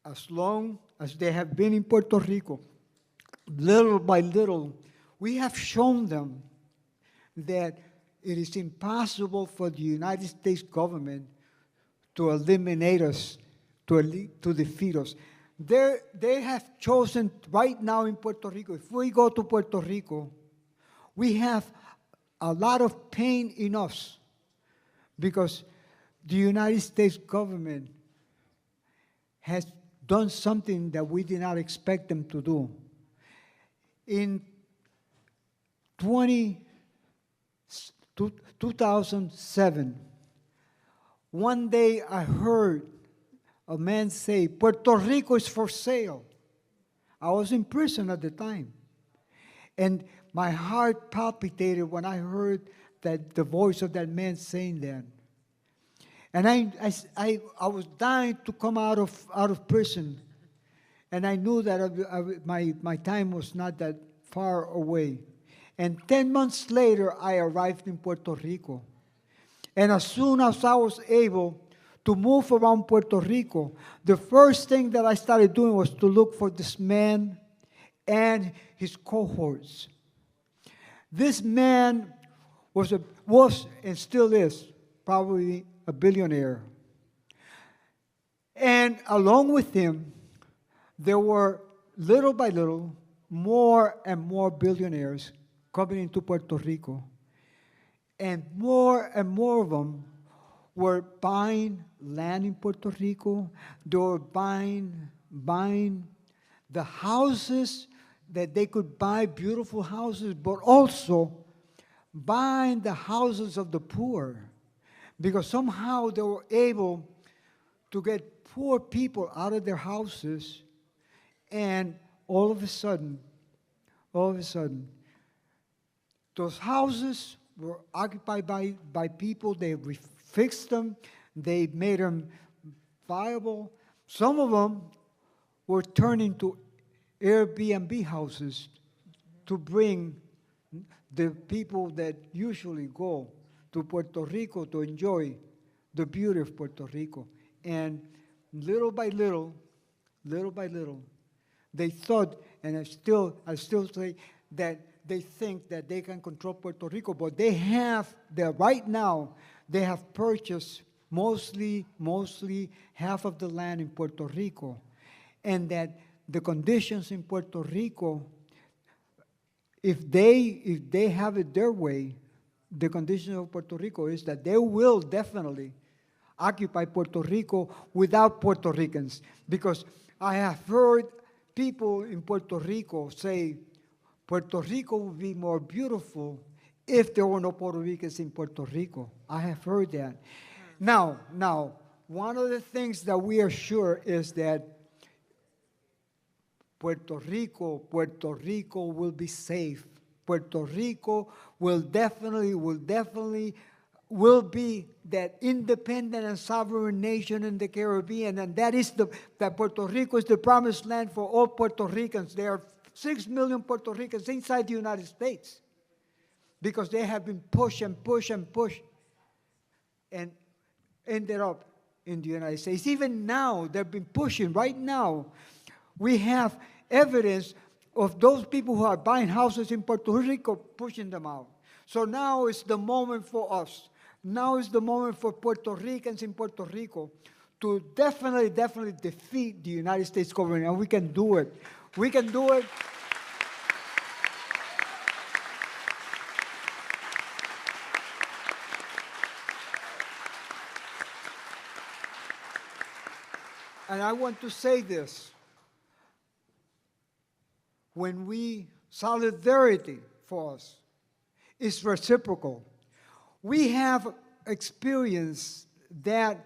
as long as they have been in Puerto Rico, little by little, we have shown them that it is impossible for the United States government to eliminate us, to defeat us. They have chosen right now in Puerto Rico, if we go to Puerto Rico, we have a lot of pain in us because the United States government has done something that we did not expect them to do. In 2007, one day I heard a man say, Puerto Rico is for sale. I was in prison at the time. And my heart palpitated when I heard that the voice of that man saying that. And I was dying to come out of prison. And I knew that my time was not that far away. And 10 months later, I arrived in Puerto Rico. And as soon as I was able to move around Puerto Rico, the first thing that I started doing was to look for this man and his cohorts. This man was and still is probably a billionaire. And along with him, there were little by little, more and more billionaires coming into Puerto Rico. And more of them were buying land in Puerto Rico. They were buying the houses that they could buy, beautiful houses, but also buying the houses of the poor. Because somehow they were able to get poor people out of their houses, and all of a sudden, those houses were occupied by people. They fixed them. They made them viable. Some of them were turned into Airbnb houses to bring the people that usually go to Puerto Rico to enjoy the beauty of Puerto Rico. And little by little, they thought, and I still say that they think that they can control Puerto Rico, but right now, they have purchased mostly half of the land in Puerto Rico, and that the conditions in Puerto Rico, if they have it their way, the condition of Puerto Rico is that they will definitely occupy Puerto Rico without Puerto Ricans. Because I have heard people in Puerto Rico say Puerto Rico would be more beautiful if there were no Puerto Ricans in Puerto Rico. I have heard that. Now, one of the things that we are sure is that Puerto Rico will be safe. Puerto Rico will definitely be that independent and sovereign nation in the Caribbean, and that Puerto Rico is the promised land for all Puerto Ricans. There are 6 million Puerto Ricans inside the United States because they have been pushed and ended up in the United States. Even now, they've been pushing. Right now, we have evidence of those people who are buying houses in Puerto Rico pushing them out. So now is the moment for us. Now is the moment for Puerto Ricans in Puerto Rico to definitely defeat the United States government, and we can do it. We can do it. And I want to say this. Solidarity for us is reciprocal. We have experienced that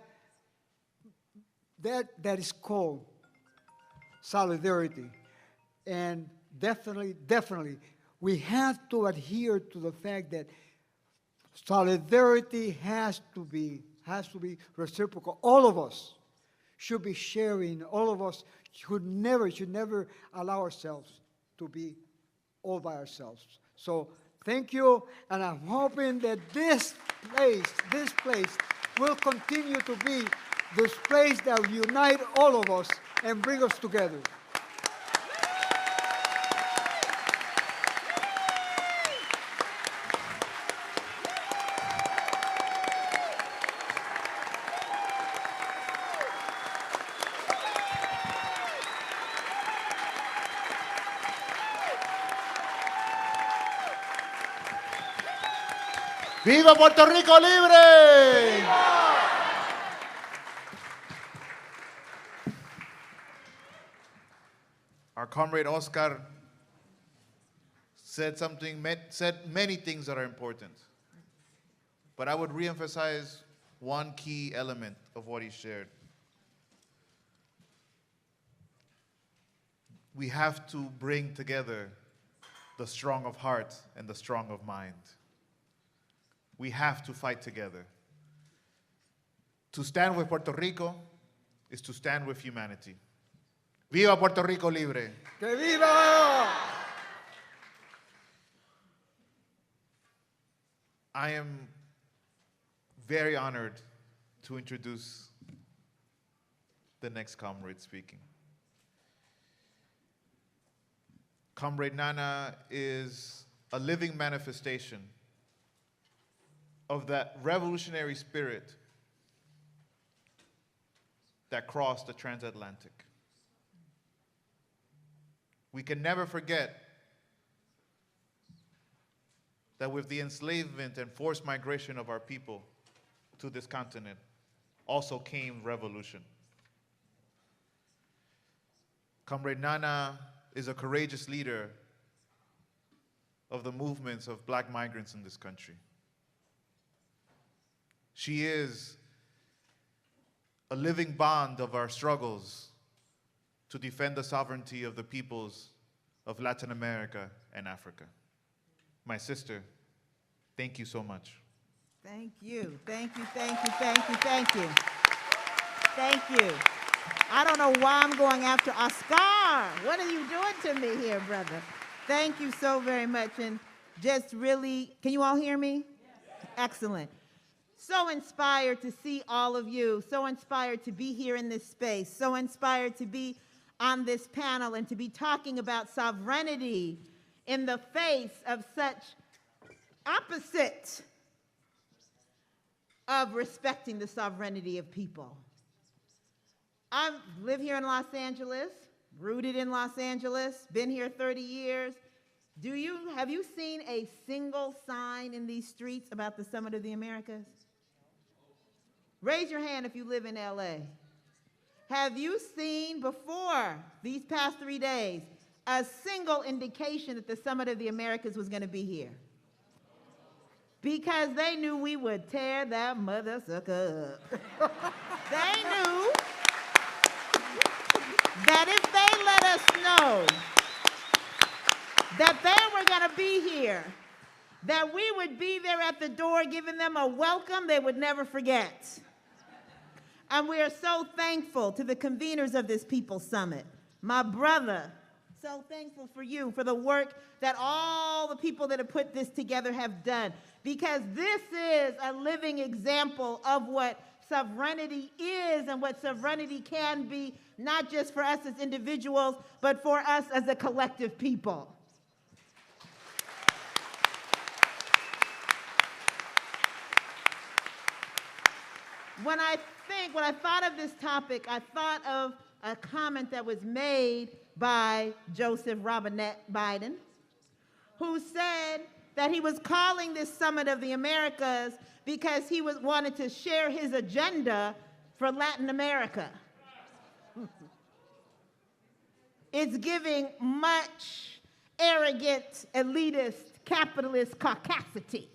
is called solidarity. And definitely, we have to adhere to the fact that solidarity has to be reciprocal. All of us should be sharing. All of us should never allow ourselves to be all by ourselves. So thank you, and I'm hoping that this place will continue to be this place that will unite all of us and bring us together. ¡Viva Puerto Rico libre! ¡Viva! Our comrade Oscar said many things that are important. But I would reemphasize one key element of what he shared. We have to bring together the strong of heart and the strong of mind. We have to fight together. To stand with Puerto Rico is to stand with humanity. ¡Viva Puerto Rico libre! ¡Que viva! I am very honored to introduce the next comrade speaking. Comrade Nana is a living manifestation of that revolutionary spirit that crossed the transatlantic. We can never forget that with the enslavement and forced migration of our people to this continent also came revolution. Comrade Nana is a courageous leader of the movements of black migrants in this country. She is a living bond of our struggles to defend the sovereignty of the peoples of Latin America and Africa. My sister, thank you so much. Thank you, thank you, thank you, thank you, thank you. Thank you. I don't know why I'm going after Oscar. What are you doing to me here, brother? Thank you so very much. And just really, can you all hear me? Yes. Excellent. So inspired to see all of you, so inspired to be here in this space, so inspired to be on this panel and to be talking about sovereignty in the face of such opposite of respecting the sovereignty of people. I live here in Los Angeles, rooted in Los Angeles, been here 30 years. Have you seen a single sign in these streets about the Summit of the Americas? Raise your hand if you live in LA. Have you seen before these past 3 days a single indication that the Summit of the Americas was going to be here? Because they knew we would tear that mother sucker up. They knew that if they let us know that they were going to be here, that we would be there at the door giving them a welcome they would never forget. And we are so thankful to the conveners of this People's Summit. My brother, so thankful for you, for the work that all the people that have put this together have done. Because this is a living example of what sovereignty is and what sovereignty can be, not just for us as individuals, but for us as a collective people. When I thought of this topic, I thought of a comment that was made by Joseph Robinette Biden, who said that he was calling this Summit of the Americas because he wanted to share his agenda for Latin America. It's giving much arrogant, elitist, capitalist caucasity.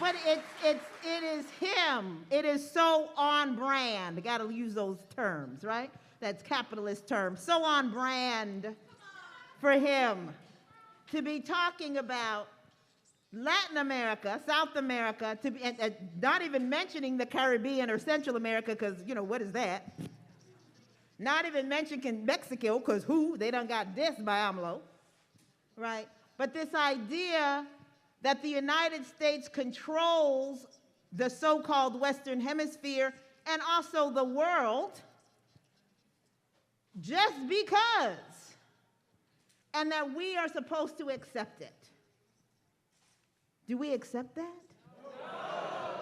But it is him. It is so on brand. I got to use those terms, right? That's capitalist terms. So on brand for him to be talking about Latin America, South America, to be, not even mentioning the Caribbean or Central America, because, you know, what is that? Not even mentioning Mexico, because they done got dissed by AMLO, right? But this idea that the United States controls the so-called Western Hemisphere and also the world just because, and that we are supposed to accept it. Do we accept that? No.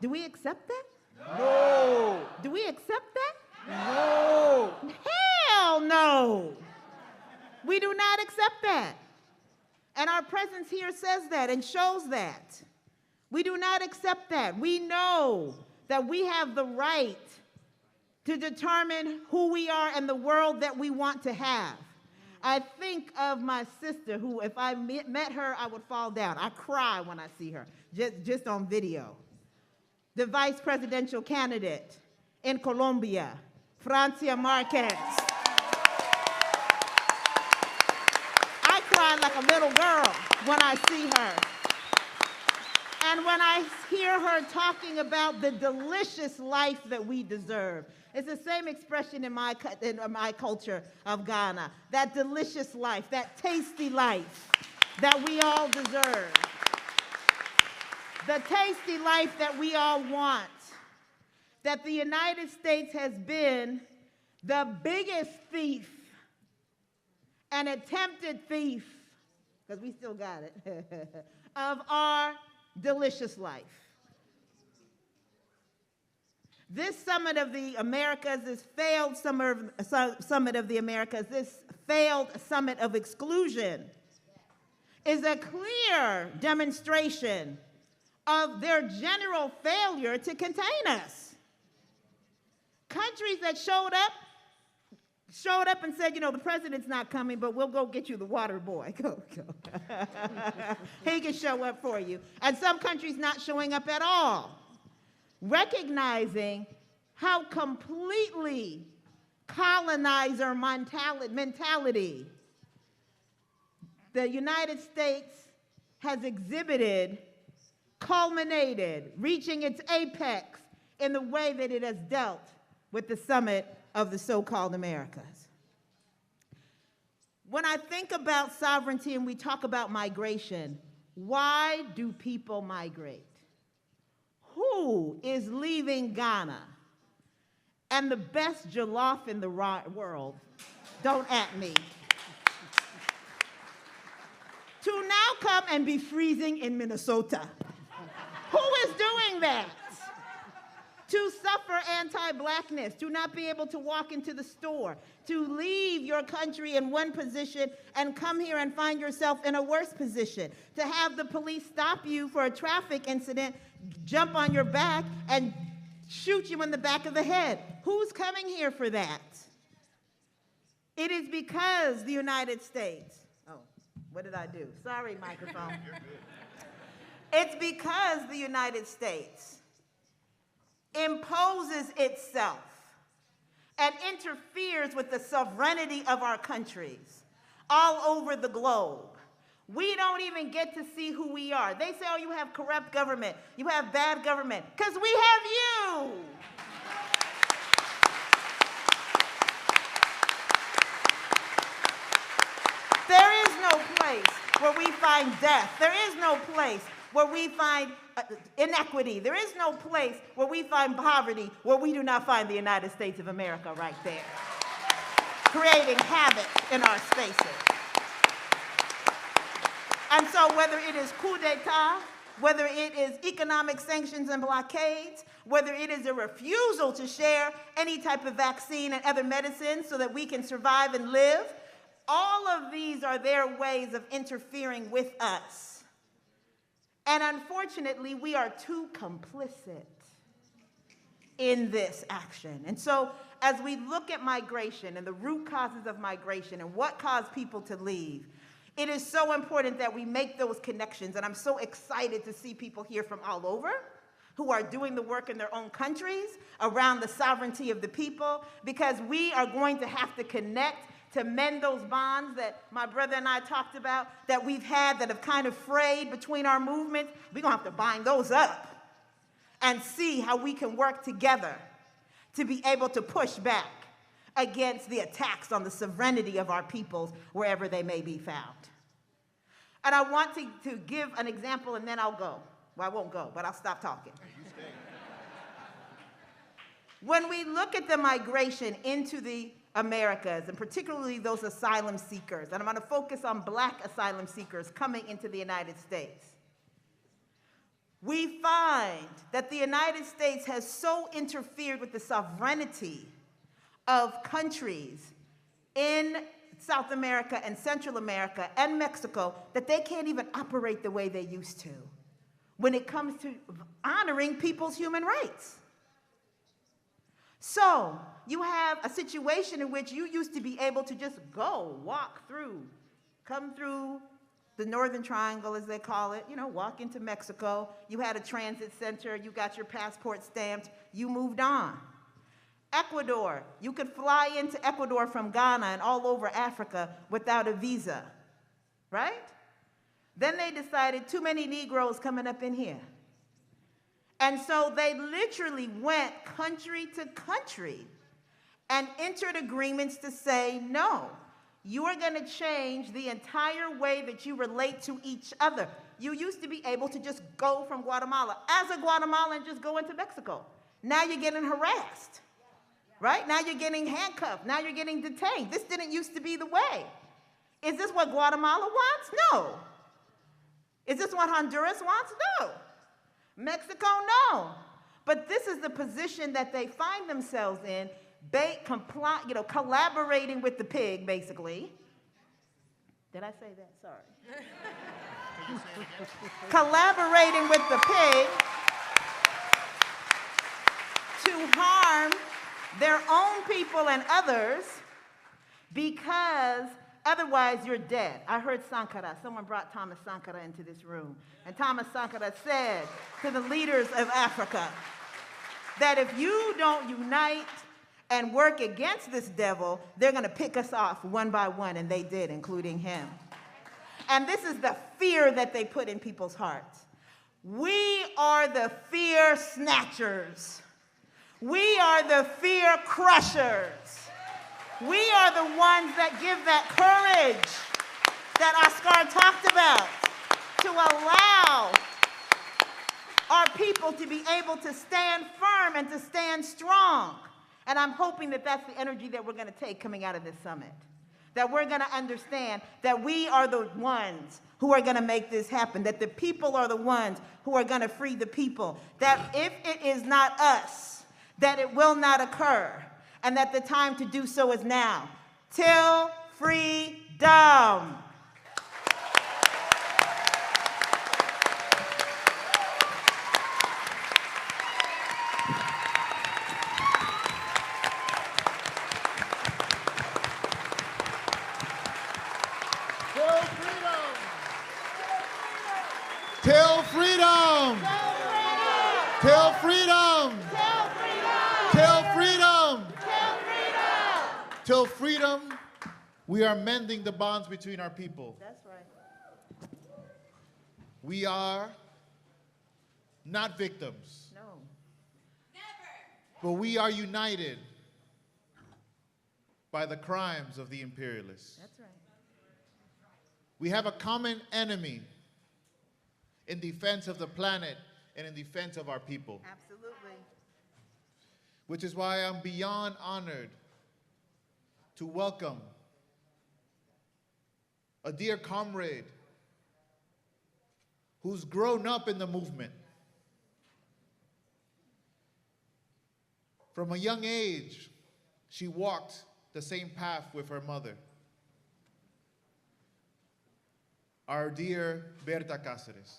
Do we accept that? No. Do we accept that? No. Hell no. We do not accept that. And our presence here says that and shows that. We do not accept that. We know that we have the right to determine who we are and the world that we want to have. I think of my sister who, if I met her, I would fall down. I cry when I see her, just on video. The vice presidential candidate in Colombia, Francia Marquez. Like a little girl when I see her. And when I hear her talking about the delicious life that we deserve, it's the same expression in my culture of Ghana, that delicious life, that tasty life that we all deserve, the tasty life that we all want, that the United States has been the biggest thief, an attempted thief, because we still got it, of our delicious life. This Summit of the Americas, this failed Summit of the Americas, this failed Summit of Exclusion is a clear demonstration of their general failure to contain us. Countries that showed up and said, you know, the president's not coming, but we'll go get you the water boy. Go. He can show up for you. And some countries not showing up at all, recognizing how completely colonizer mentality the United States has exhibited, culminated, reaching its apex in the way that it has dealt with the summit of the so-called Americas. When I think about sovereignty and we talk about migration, why do people migrate? Who is leaving Ghana and the best jollof in the world, don't at me, to now come and be freezing in Minnesota? Who is doing that? To suffer anti-blackness, to not be able to walk into the store, to leave your country in one position and come here and find yourself in a worse position, to have the police stop you for a traffic incident, jump on your back, and shoot you in the back of the head. Who's coming here for that? It is because the United States, oh, what did I do? Sorry, microphone. It's because the United States imposes itself and interferes with the sovereignty of our countries all over the globe. We don't even get to see who we are. They say, oh, you have corrupt government, you have bad government, because we have you. There is no place where we find death. There is no place where we find inequity. There is no place where we find poverty where we do not find the United States of America right there, creating havoc in our spaces. And so whether it is coup d'etat, whether it is economic sanctions and blockades, whether it is a refusal to share any type of vaccine and other medicines so that we can survive and live, all of these are their ways of interfering with us. And unfortunately, we are too complicit in this action. And so as we look at migration and the root causes of migration and what caused people to leave, it is so important that we make those connections. And I'm so excited to see people here from all over who are doing the work in their own countries around the sovereignty of the people, because we are going to have to connect to mend those bonds that my brother and I talked about, that we've had that have kind of frayed between our movements. We're going to have to bind those up and see how we can work together to be able to push back against the attacks on the sovereignty of our peoples wherever they may be found. And I want to give an example, and then I'll go. Well, I won't go, but I'll stop talking. When we look at the migration into the Americas, and particularly those asylum seekers, and I'm going to focus on Black asylum seekers coming into the United States, we find that the United States has so interfered with the sovereignty of countries in South America and Central America and Mexico that they can't even operate the way they used to when it comes to honoring people's human rights. So you have a situation in which you used to be able to just go, walk through, come through the Northern Triangle, as they call it, you know, walk into Mexico. You had a transit center, you got your passport stamped, you moved on. Ecuador, you could fly into Ecuador from Ghana and all over Africa without a visa, right? Then they decided too many Negroes coming up in here. And so they literally went country to country and entered agreements to say, no, you are going to change the entire way that you relate to each other. You used to be able to just go from Guatemala as a Guatemalan, just go into Mexico. Now you're getting harassed, right? Now you're getting handcuffed. Now you're getting detained. This didn't used to be the way. Is this what Guatemala wants? No. Is this what Honduras wants? No. Mexico, no. But this is the position that they find themselves in, collaborating with the pig, basically. Did I say that? Sorry. Collaborating with the pig to harm their own people and others, because otherwise you're dead. I heard Sankara. Someone brought Thomas Sankara into this room. And Thomas Sankara said to the leaders of Africa that if you don't unite and work against this devil, they're going to pick us off one by one, and they did, including him. And this is the fear that they put in people's hearts. We are the fear snatchers. We are the fear crushers. We are the ones that give that courage that Oscar talked about, to allow our people to be able to stand firm and to stand strong. And I'm hoping that that's the energy that we're going to take coming out of this summit. That we're going to understand that we are the ones who are going to make this happen, that the people are the ones who are going to free the people, that if it is not us, that it will not occur, and that the time to do so is now. Till freedom. Till freedom! Till freedom! Till freedom! Till freedom! We are mending the bonds between our people. That's right. We are not victims. No. But we are united by the crimes of the imperialists. That's right. We have a common enemy in defense of the planet and in defense of our people. Absolutely. Which is why I'm beyond honored to welcome a dear comrade who's grown up in the movement. From a young age, she walked the same path with her mother. Our dear Berta Cáceres.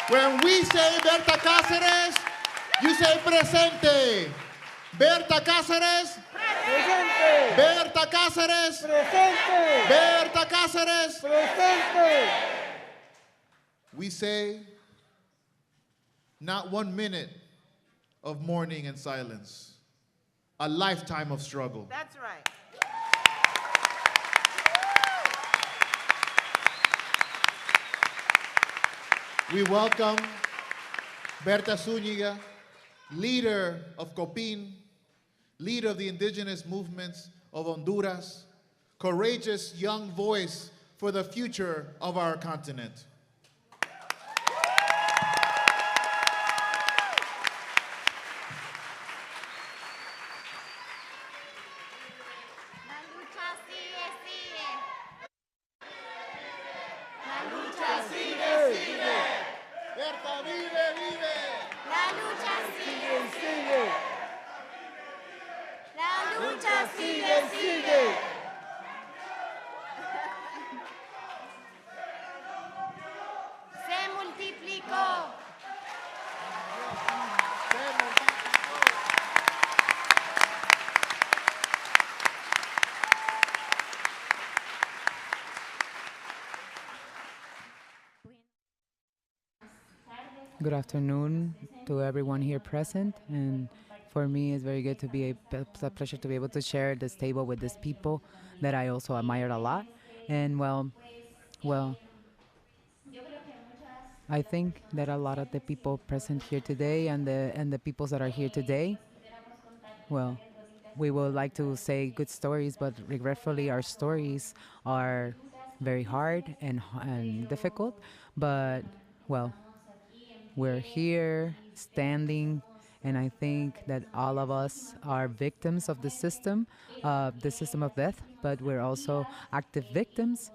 When we say Berta Cáceres, you say presente. Berta Cáceres. Presente. Berta Cáceres. Presente. Berta Cáceres. Presente. We say not 1 minute of mourning and silence, a lifetime of struggle. That's right. We welcome Berta Zúñiga, leader of COPIN, leader of the indigenous movements of Honduras, courageous young voice for the future of our continent. Berta vive, vive. La lucha sigue, sigue. Se multiplicó. Good afternoon to everyone here present, and for me it's very good to be a pleasure to be able to share this table with these people that I also admire a lot. And well, I think that a lot of the people present here today and the peoples that are here today, well, we would like to say good stories, but regretfully our stories are very hard and difficult. But well, we're here standing And I think that all of us are victims of the system of death, but we're also active victims.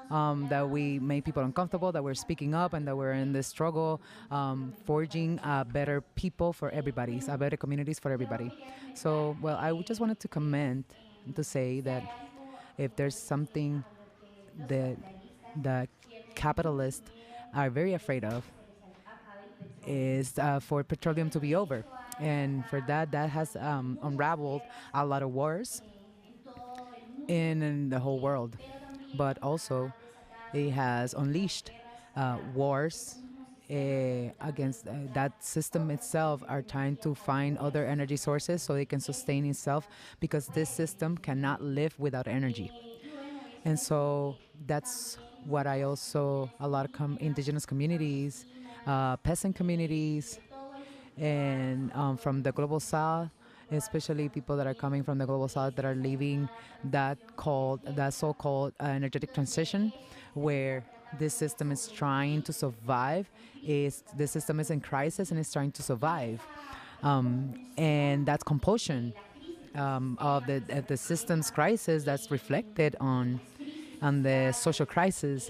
That we make people uncomfortable, that we're speaking up, and that we're in this struggle, forging better people for everybody, better communities for everybody. So, well, just wanted to comment to say that if there's something that the capitalists are very afraid of, is for petroleum to be over. And for that has unraveled a lot of wars in the whole world. But also, it has unleashed wars against that system itself, are trying to find other energy sources so it can sustain itself, because this system cannot live without energy. And so that's what I also, a lot of indigenous communities, peasant communities, and from the global south, especially people that are coming from the global south that are leaving that so-called energetic transition, where this system is trying to survive. The system is in crisis and it's trying to survive, and that's compulsion of the system's crisis that's reflected on the social crises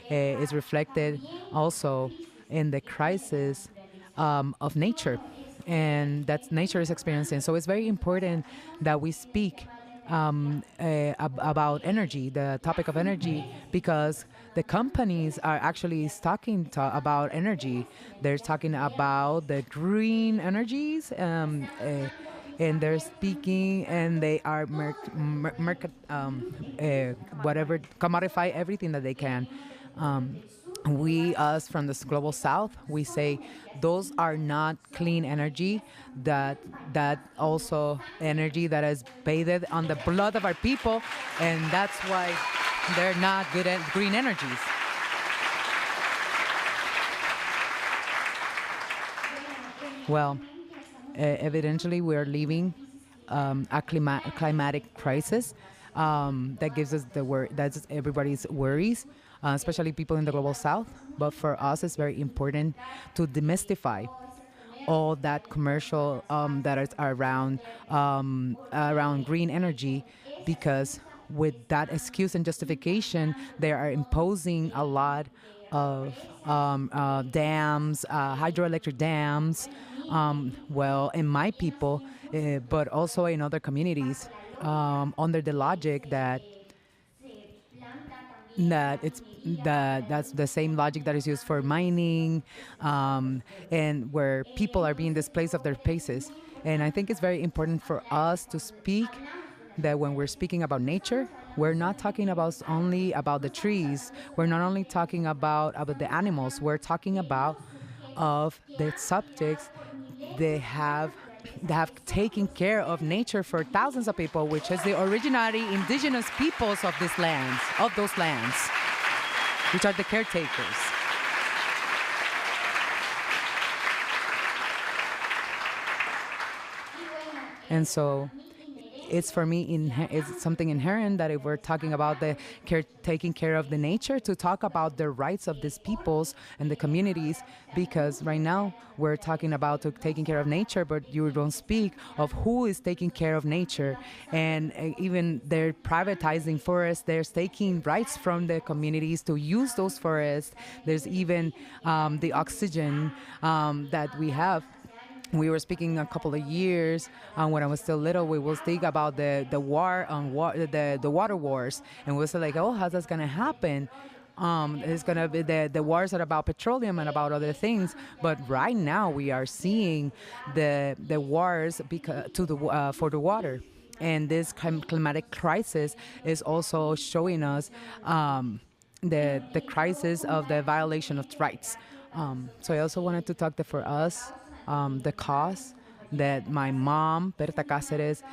is reflected also in the crisis of nature, and that nature is experiencing. So it's very important that we speak about energy, the topic of energy, because the companies are actually talking about energy. They're talking about the green energies, and they're speaking, and they are whatever, commodify everything that they can. We, us from the global south, we say those are not clean energy, that also energy that is bathed on the blood of our people, and that's why they're not good at green energies. Well, evidently we're living a climatic crisis that gives us that's everybody's worries, especially people in the global south. But for us, it's very important to demystify all that commercial that is around green energy, because with that excuse and justification, they are imposing a lot of dams, hydroelectric dams, in my people, but also in other communities, under the logic that's the same logic that is used for mining, and where people are being displaced of their places. And I think it's very important for us to speak that when we're speaking about nature, we're not talking only about the trees. We're not only talking about the animals. We're talking about of the subjects they have taken care of nature for thousands of people, which is the originary indigenous peoples of those lands, which are the caretakers. And so it's, for me, it's something inherent that if we're talking about taking care of the nature, to talk about the rights of these peoples and the communities, because right now we're talking about taking care of nature, but you don't speak of who is taking care of nature. And even they're privatizing forests, they're taking rights from the communities to use those forests. There's even the oxygen that we have. We were speaking a couple of years when I was still little. We will speak about the water wars, and we'll say like, oh, how's that gonna happen? It's gonna be the wars are about petroleum and about other things. But right now we are seeing the wars for the water, and this climatic crisis is also showing us the crisis of the violation of rights. So I also wanted to talk that for us, the cause that my mom, Berta Cáceres,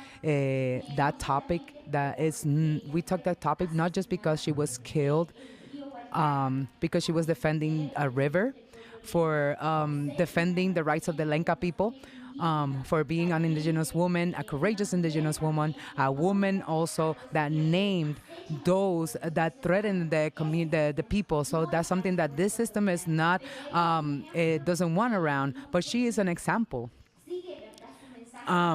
that topic, we took that topic not just because she was killed, because she was defending a river, for defending the rights of the Lenca people, for being an indigenous woman, a courageous indigenous woman, a woman also that named those that threaten the people. So that's something that this system is not, it doesn't want around, but she is an example.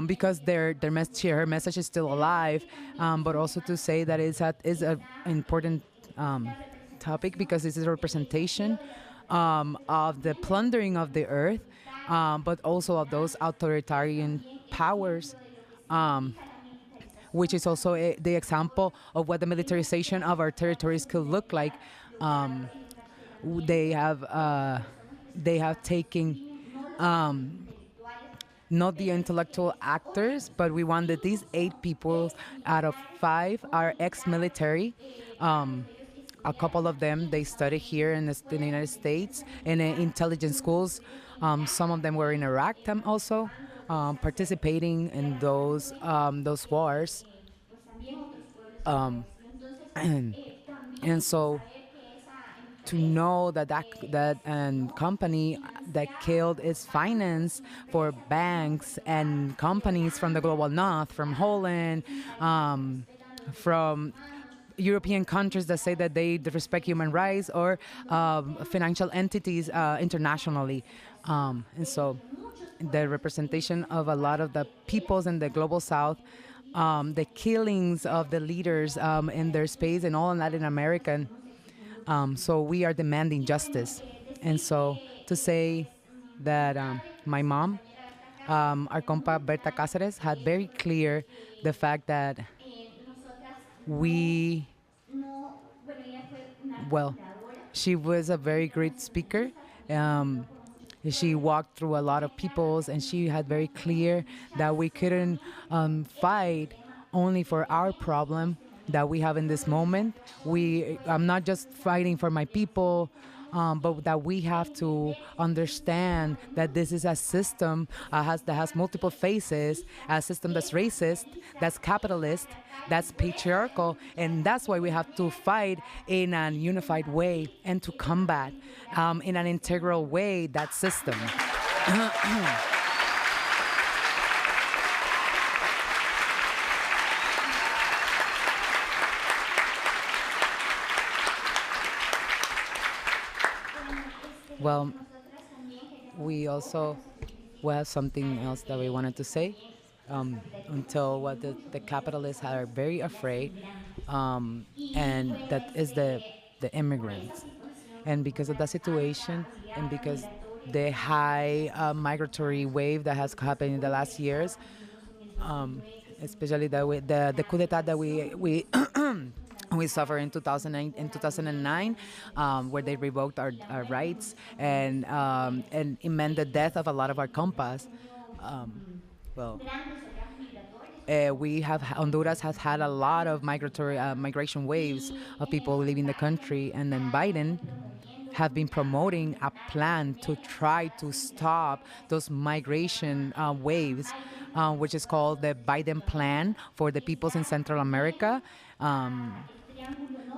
because her message is still alive, but also to say that is an important topic because this is a representation of the plundering of the earth, but also of those authoritarian powers, which is also the example of what the militarization of our territories could look like. They have taken not the intellectual actors, but we want that these 8 people out of 5 are ex-military. A couple of them, they study here in the United States in intelligence schools. Some of them were in Iraq also, participating in those wars. And so to know that company that killed its finance for banks and companies from the global north, from Holland, from European countries that say that they respect human rights, or financial entities internationally. And so the representation of a lot of the peoples in the global south, the killings of the leaders in their space and all in Latin America. So we are demanding justice. And so to say that my mom, our compa Berta Cáceres, had very clear the fact that she was a very great speaker. She walked through a lot of peoples, and she had very clear that we couldn't fight only for our problem that we have in this moment. I'm not just fighting for my people, but that we have to understand that this is a system that has multiple faces, a system that's racist, that's capitalist, that's patriarchal, and that's why we have to fight in a unified way and to combat in an integral way that system. Well, we also have something else that we wanted to say. Until what the capitalists are very afraid, and that is the immigrants. And because of that situation, and because the high migratory wave that has happened in the last years, especially the coup d'etat that we we suffered in 2009, where they revoked our rights and meant the death of a lot of our compas. Honduras has had a lot of migration waves of people leaving the country, and then Biden have been promoting a plan to try to stop those migration waves, which is called the Biden Plan for the peoples in Central America.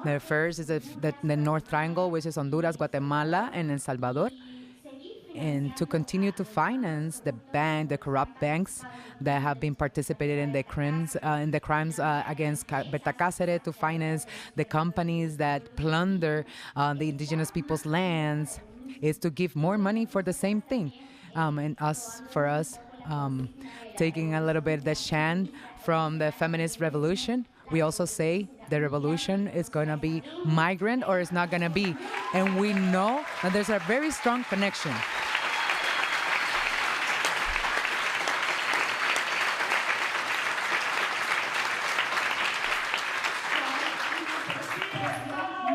The first is the North Triangle, which is Honduras, Guatemala, and El Salvador. And to continue to finance the corrupt banks that have been participated in the crimes against Berta Cáceres, to finance the companies that plunder the indigenous people's lands, is to give more money for the same thing. For us, taking a little bit the chant from the feminist revolution, we also say the revolution is going to be migrant or it's not going to be. And we know that there's a very strong connection.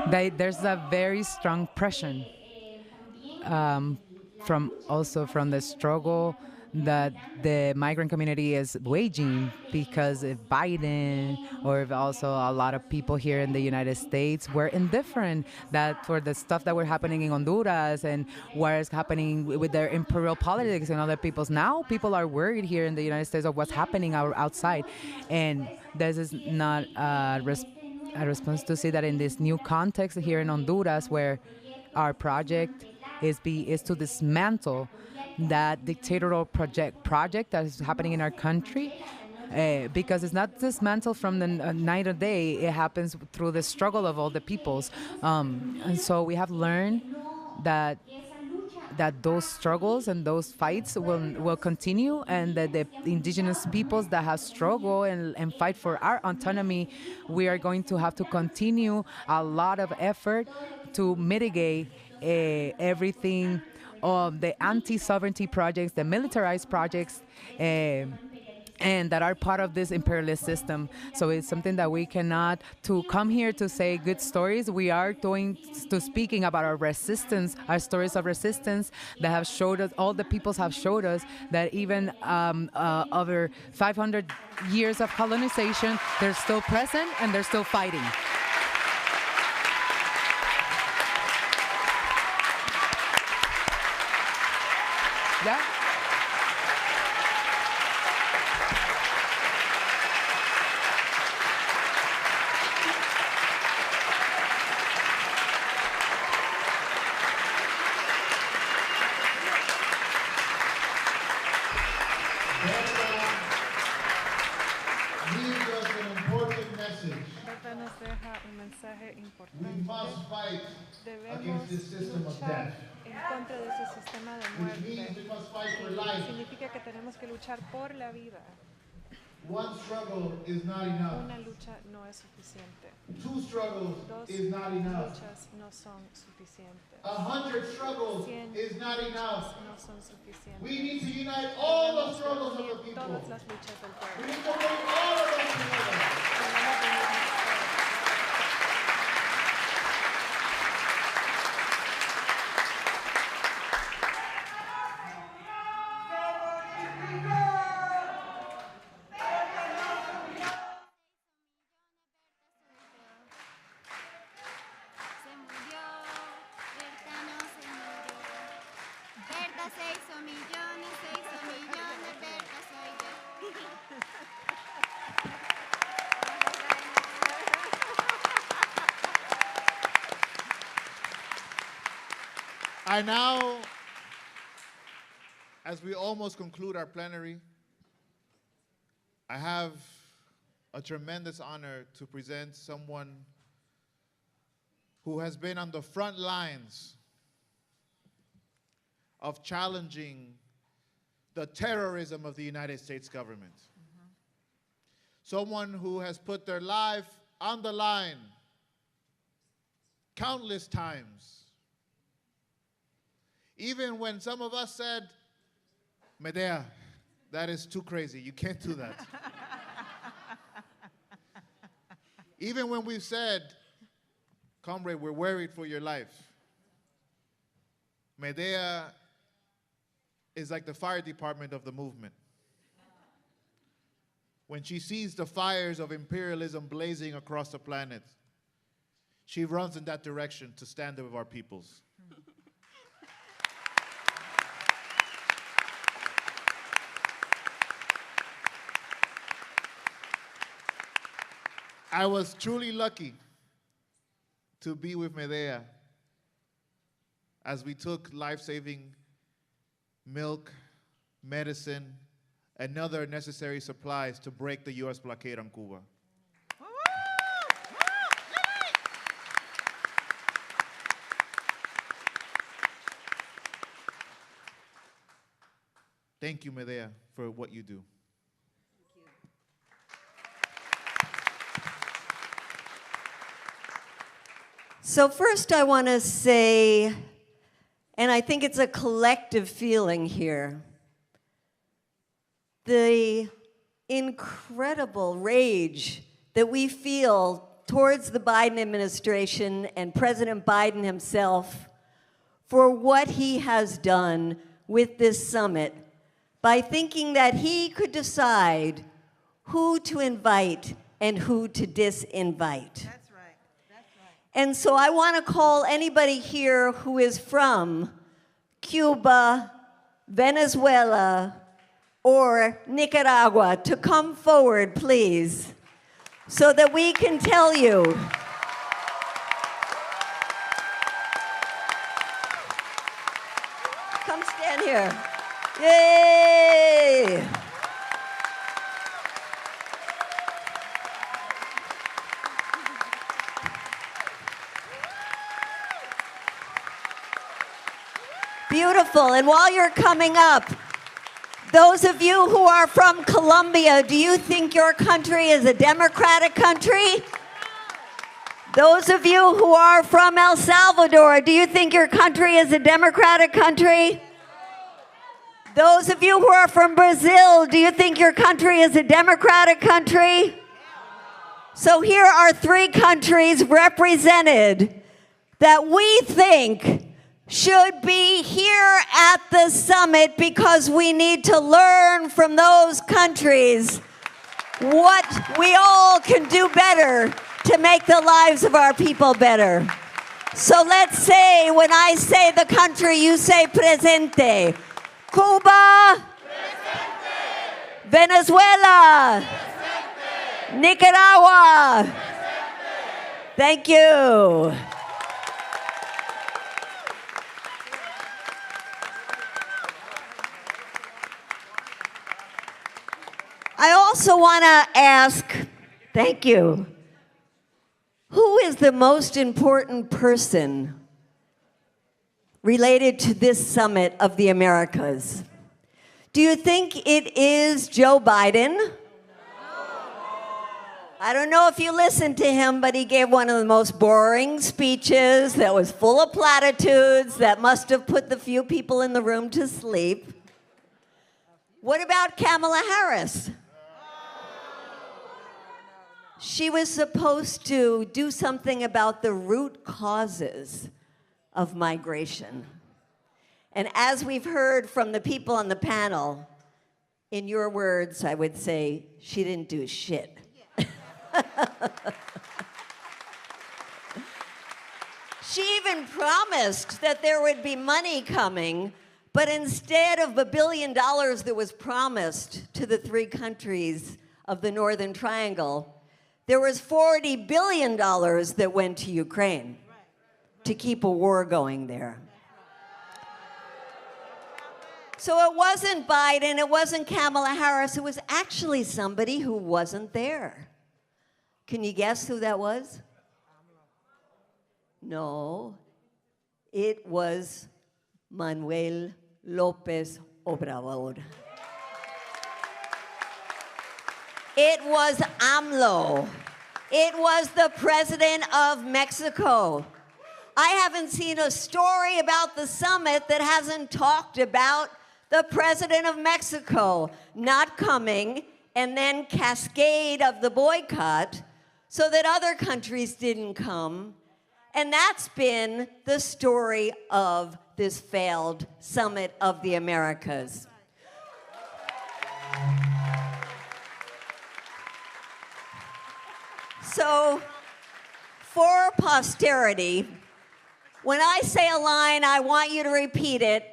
There's a very strong pressure from the struggle that the migrant community is waging, because if Biden or if also a lot of people here in the United States were indifferent that for the stuff that were happening in Honduras and what is happening with their imperial politics and other peoples. Now people are worried here in the United States of what's happening outside, and this is not a response to see that in this new context here in Honduras, where our project is to dismantle that dictatorial project that is happening in our country, because it's not dismantled from the night or day. It happens through the struggle of all the peoples, and so we have learned that that those struggles and those fights will continue, and that the indigenous peoples that have struggled and fight for our autonomy, we are going to have to continue a lot of effort to mitigate everything, the anti-sovereignty projects, the militarized projects, and that are part of this imperialist system. So it's something that we cannot, to come here to say good stories, we are going to speaking about our resistance, our stories of resistance that have showed us, all the peoples have showed us that even over 500 years of colonization, they're still present and they're still fighting. Yeah. Leaves us an important message. Berta nos deja un mensaje We importante. must fight Debemos against this system of luchar death, en contra de ese sistema de which means muerte. we must fight for life. Significa que tenemos que luchar por la vida. One struggle is not enough. Una lucha no es suficiente. Two struggles Dos is not enough. luchas no son suficientes. 100 struggles 100 is not enough. no son suficientes. We need to unite all the struggles of the people. Todas las luchas del We pueblo. need to bring all of them together. Debemos unirnos todos. Se murió, Berta no se murió. Berta se hizo millones, Berta soy yo. I now, as we almost conclude our plenary, I have a tremendous honor to present someone who has been on the front lines of challenging the terrorism of the United States government. Someone who has put their life on the line countless times. Even when some of us said, Medea, that is too crazy, you can't do that. Even when we've said, comrade, we're worried for your life. Medea is like the fire department of the movement. When she sees the fires of imperialism blazing across the planet, she runs in that direction to stand with our peoples. I was truly lucky to be with Medea as we took life-saving milk, medicine, and other necessary supplies to break the U.S. blockade on Cuba. Thank you, Medea, for what you do. So first I want to say, and I think it's a collective feeling here, the incredible rage that we feel towards the Biden administration and President Biden himself for what he has done with this summit by thinking that he could decide who to invite and who to disinvite. And so I want to call anybody here who is from Cuba, Venezuela, or Nicaragua to come forward, please, so that we can tell you. Come stand here. Yay! Beautiful. beautiful. And while you're coming up, those of you who are from Colombia, do you think your country is a democratic country? Those of you who are from El Salvador, do you think your country is a democratic country? Those of you who are from Brazil, do you think your country is a democratic country? So here are 3 countries represented that we think should be here at the summit because we need to learn from those countries what we all can do better to make the lives of our people better. So let's say, when I say the country, you say presente. Cuba, presente. Venezuela, presente. Nicaragua, presente. Thank you. I also want to ask, thank you, who is the most important person related to this summit of the Americas? Do you think it is Joe Biden? I don't know if you listened to him, but he gave one of the most boring speeches that was full of platitudes that must have put the few people in the room to sleep. What about Kamala Harris? She was supposed to do something about the root causes of migration. And as we've heard from the people on the panel, in your words, I would say, she didn't do shit. She even promised that there would be money coming, but instead of the $1 billion that was promised to the 3 countries of the Northern Triangle, there was $40 billion that went to Ukraine to keep a war going there. So it wasn't Biden, it wasn't Kamala Harris, it was actually somebody who wasn't there. Can you guess who that was? No, it was Manuel López Obrador. It was AMLO. It was the president of Mexico. I haven't seen a story about the summit that hasn't talked about the president of Mexico not coming, and then cascade of the boycott so that other countries didn't come. And that's been the story of this failed summit of the Americas. So, for posterity, when I say a line, I want you to repeat it.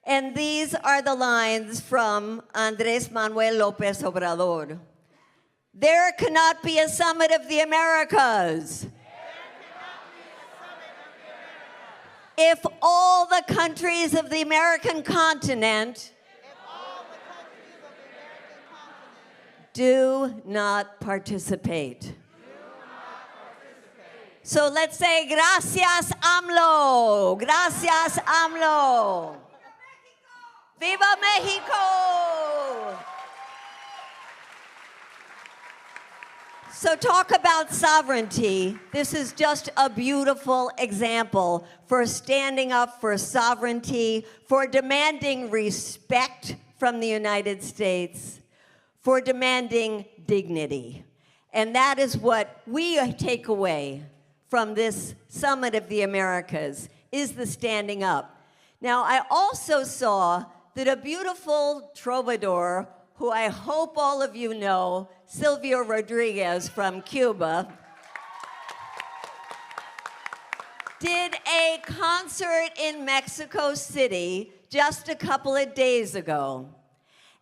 And these are the lines from Andrés Manuel López Obrador. There cannot be a summit of the Americas if all the countries of the American continent do not participate. So let's say, gracias, AMLO. Gracias, AMLO. Viva Mexico! So talk about sovereignty. This is just a beautiful example for standing up for sovereignty, for demanding respect from the United States, for demanding dignity. And that is what we take away from this Summit of the Americas, is the standing up. Now, I also saw that a beautiful troubadour, who I hope all of you know, Silvio Rodriguez from Cuba, did a concert in Mexico City just a couple of days ago.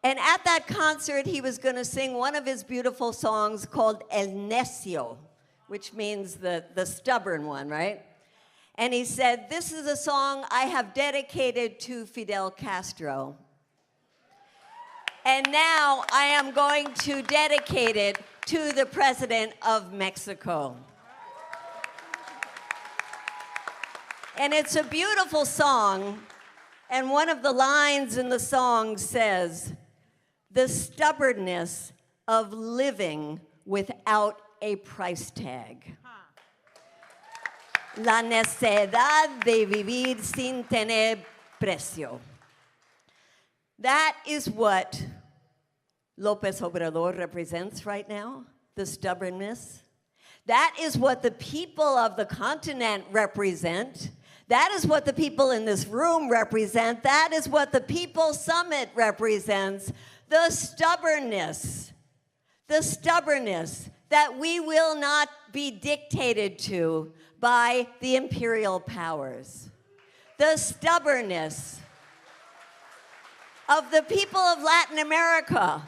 And at that concert, he was going to sing one of his beautiful songs called El Necio, which means the stubborn one, right? And he said, this is a song I have dedicated to Fidel Castro. And now I am going to dedicate it to the President of Mexico. And it's a beautiful song. And one of the lines in the song says, "The stubbornness of living without a price tag. La necesidad de vivir sin tener precio." That is what López Obrador represents right now, the stubbornness. That is what the people of the continent represent. That is what the people in this room represent. That is what the People Summit represents. The stubbornness that we will not be dictated to by the imperial powers. The stubbornness of the people of Latin America,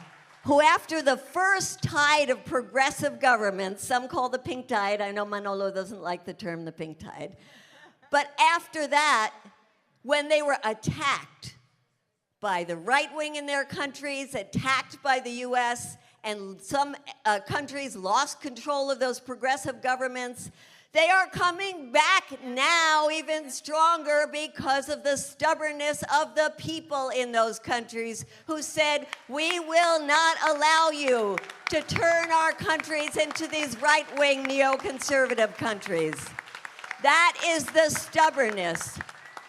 who after the first tide of progressive government, some call the pink tide, I know Manolo doesn't like the term the pink tide, but after that, when they were attacked by the right wing in their countries, attacked by the US, and some countries lost control of those progressive governments, they are coming back now even stronger because of the stubbornness of the people in those countries who said, we will not allow you to turn our countries into these right-wing neoconservative countries. That is the stubbornness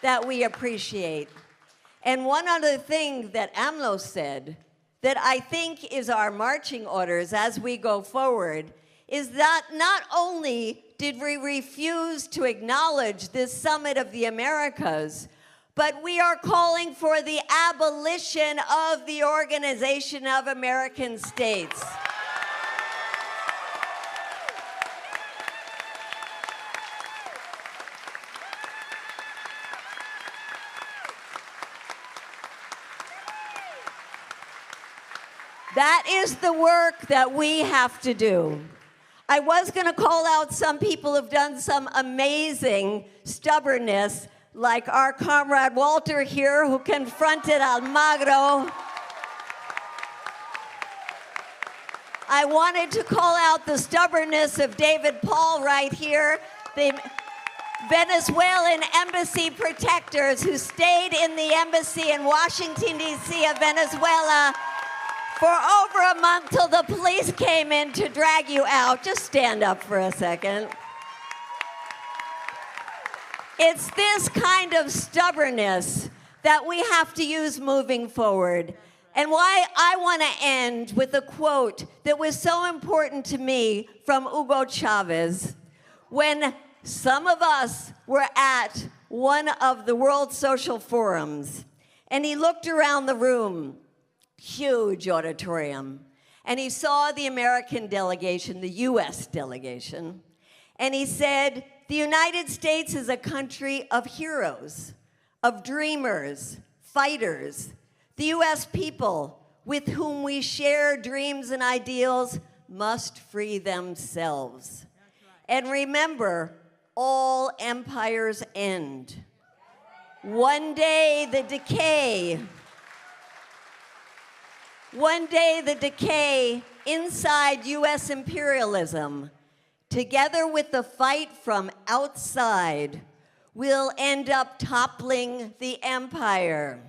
that we appreciate. And one other thing that AMLO said that I think is our marching orders as we go forward is that not only did we refuse to acknowledge this Summit of the Americas, but we are calling for the abolition of the Organization of American States. That is the work that we have to do. I was going to call out some people who've done some amazing stubbornness, like our comrade Walter here, who confronted Almagro. I wanted to call out the stubbornness of David Paul right here, the Venezuelan embassy protectors who stayed in the embassy in Washington, D.C. of Venezuela for over a month till the police came in to drag you out. Just stand up for a second. It's this kind of stubbornness that we have to use moving forward. And why I want to end with a quote that was so important to me from Hugo Chavez when some of us were at one of the World Social Forums, and he looked around the room, huge auditorium, and he saw the American delegation, the US delegation, and he said, the United States is a country of heroes, of dreamers, fighters. The US people with whom we share dreams and ideals must free themselves. And remember, all empires end. One day the decay inside US imperialism, together with the fight from outside, will end up toppling the empire.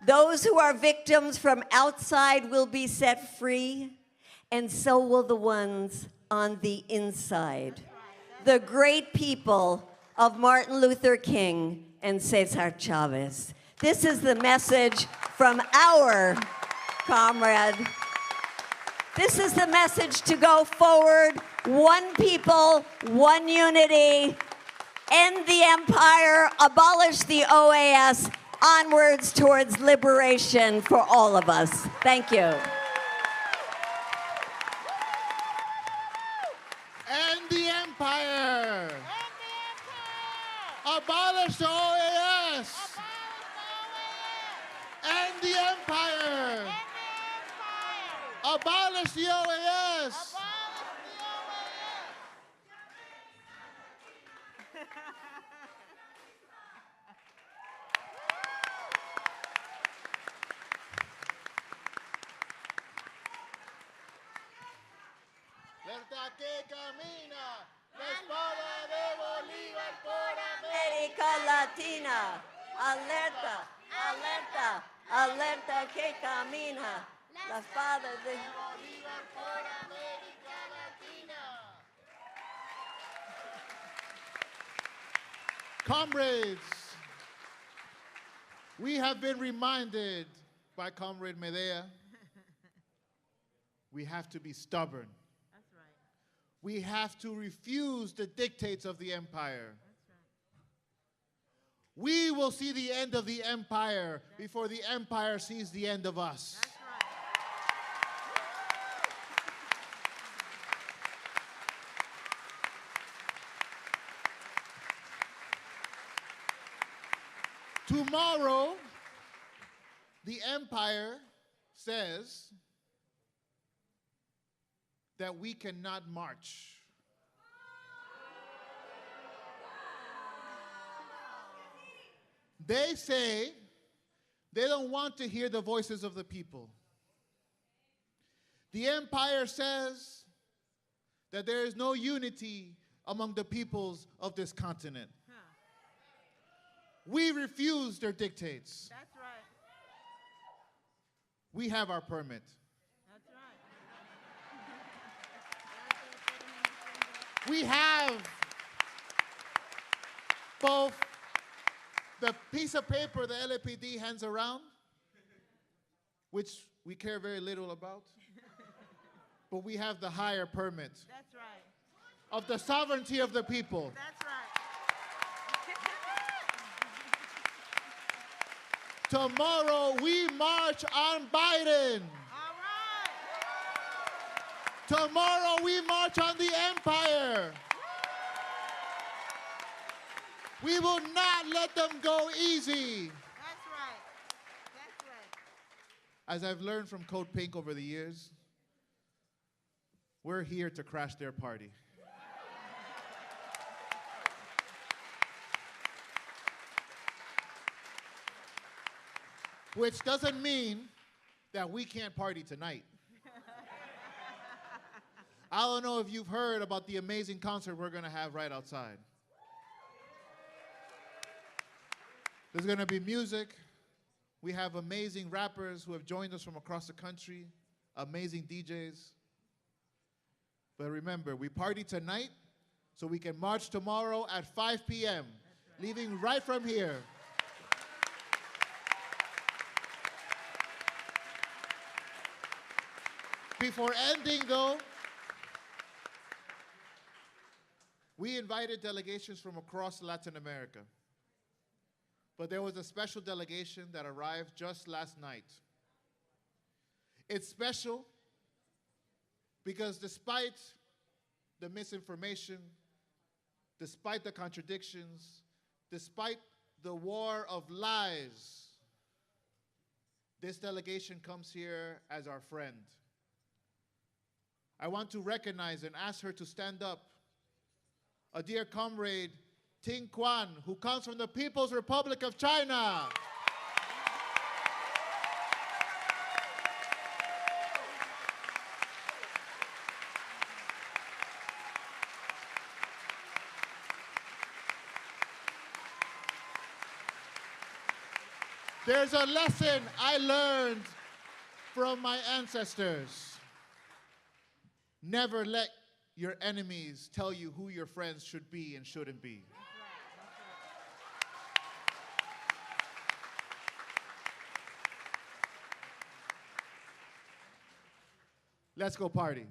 Those who are victims from outside will be set free, and so will the ones on the inside. The great people of Martin Luther King and Cesar Chavez. This is the message from our comrade. This is the message to go forward. One people, one unity. End the empire, abolish the OAS, onwards towards liberation for all of us. Thank you. End the empire. Abolish the OAS. End the empire. Abolish the OAS. Libertad que camina, la espada de Bolívar por América Latina. Alerta, alerta, alerta que camina. La espada de... Comrades, we have been reminded by Comrade Medea, we have to be stubborn. That's right. We have to refuse the dictates of the empire. That's right. We will see the end of the empire before the empire sees the end of us. That's right. Tomorrow, the empire says that we cannot march. They say they don't want to hear the voices of the people. The empire says that there is no unity among the peoples of this continent. We refuse their dictates. That's right. We have our permit. That's right. We have both the piece of paper the LAPD hands around, which we care very little about, but we have the higher permit That's right. of the sovereignty of the people. That's right. Tomorrow we march on Biden. All right. Tomorrow we march on the empire. We will not let them go easy. That's right. That's right. As I've learned from Code Pink over the years, we're here to crash their party. Which doesn't mean that we can't party tonight. I don't know if you've heard about the amazing concert we're going to have right outside. There's going to be music. We have amazing rappers who have joined us from across the country, amazing DJs. But remember, we party tonight so we can march tomorrow at 5 p.m., leaving right from here. Before ending, though, we invited delegations from across Latin America. But there was a special delegation that arrived just last night. It's special because despite the misinformation, despite the contradictions, despite the war of lies, this delegation comes here as our friend. I want to recognize and ask her to stand up a dear comrade, Ting Quan, who comes from the People's Republic of China. There's a lesson I learned from my ancestors. Never let your enemies tell you who your friends should be and shouldn't be. Let's go party.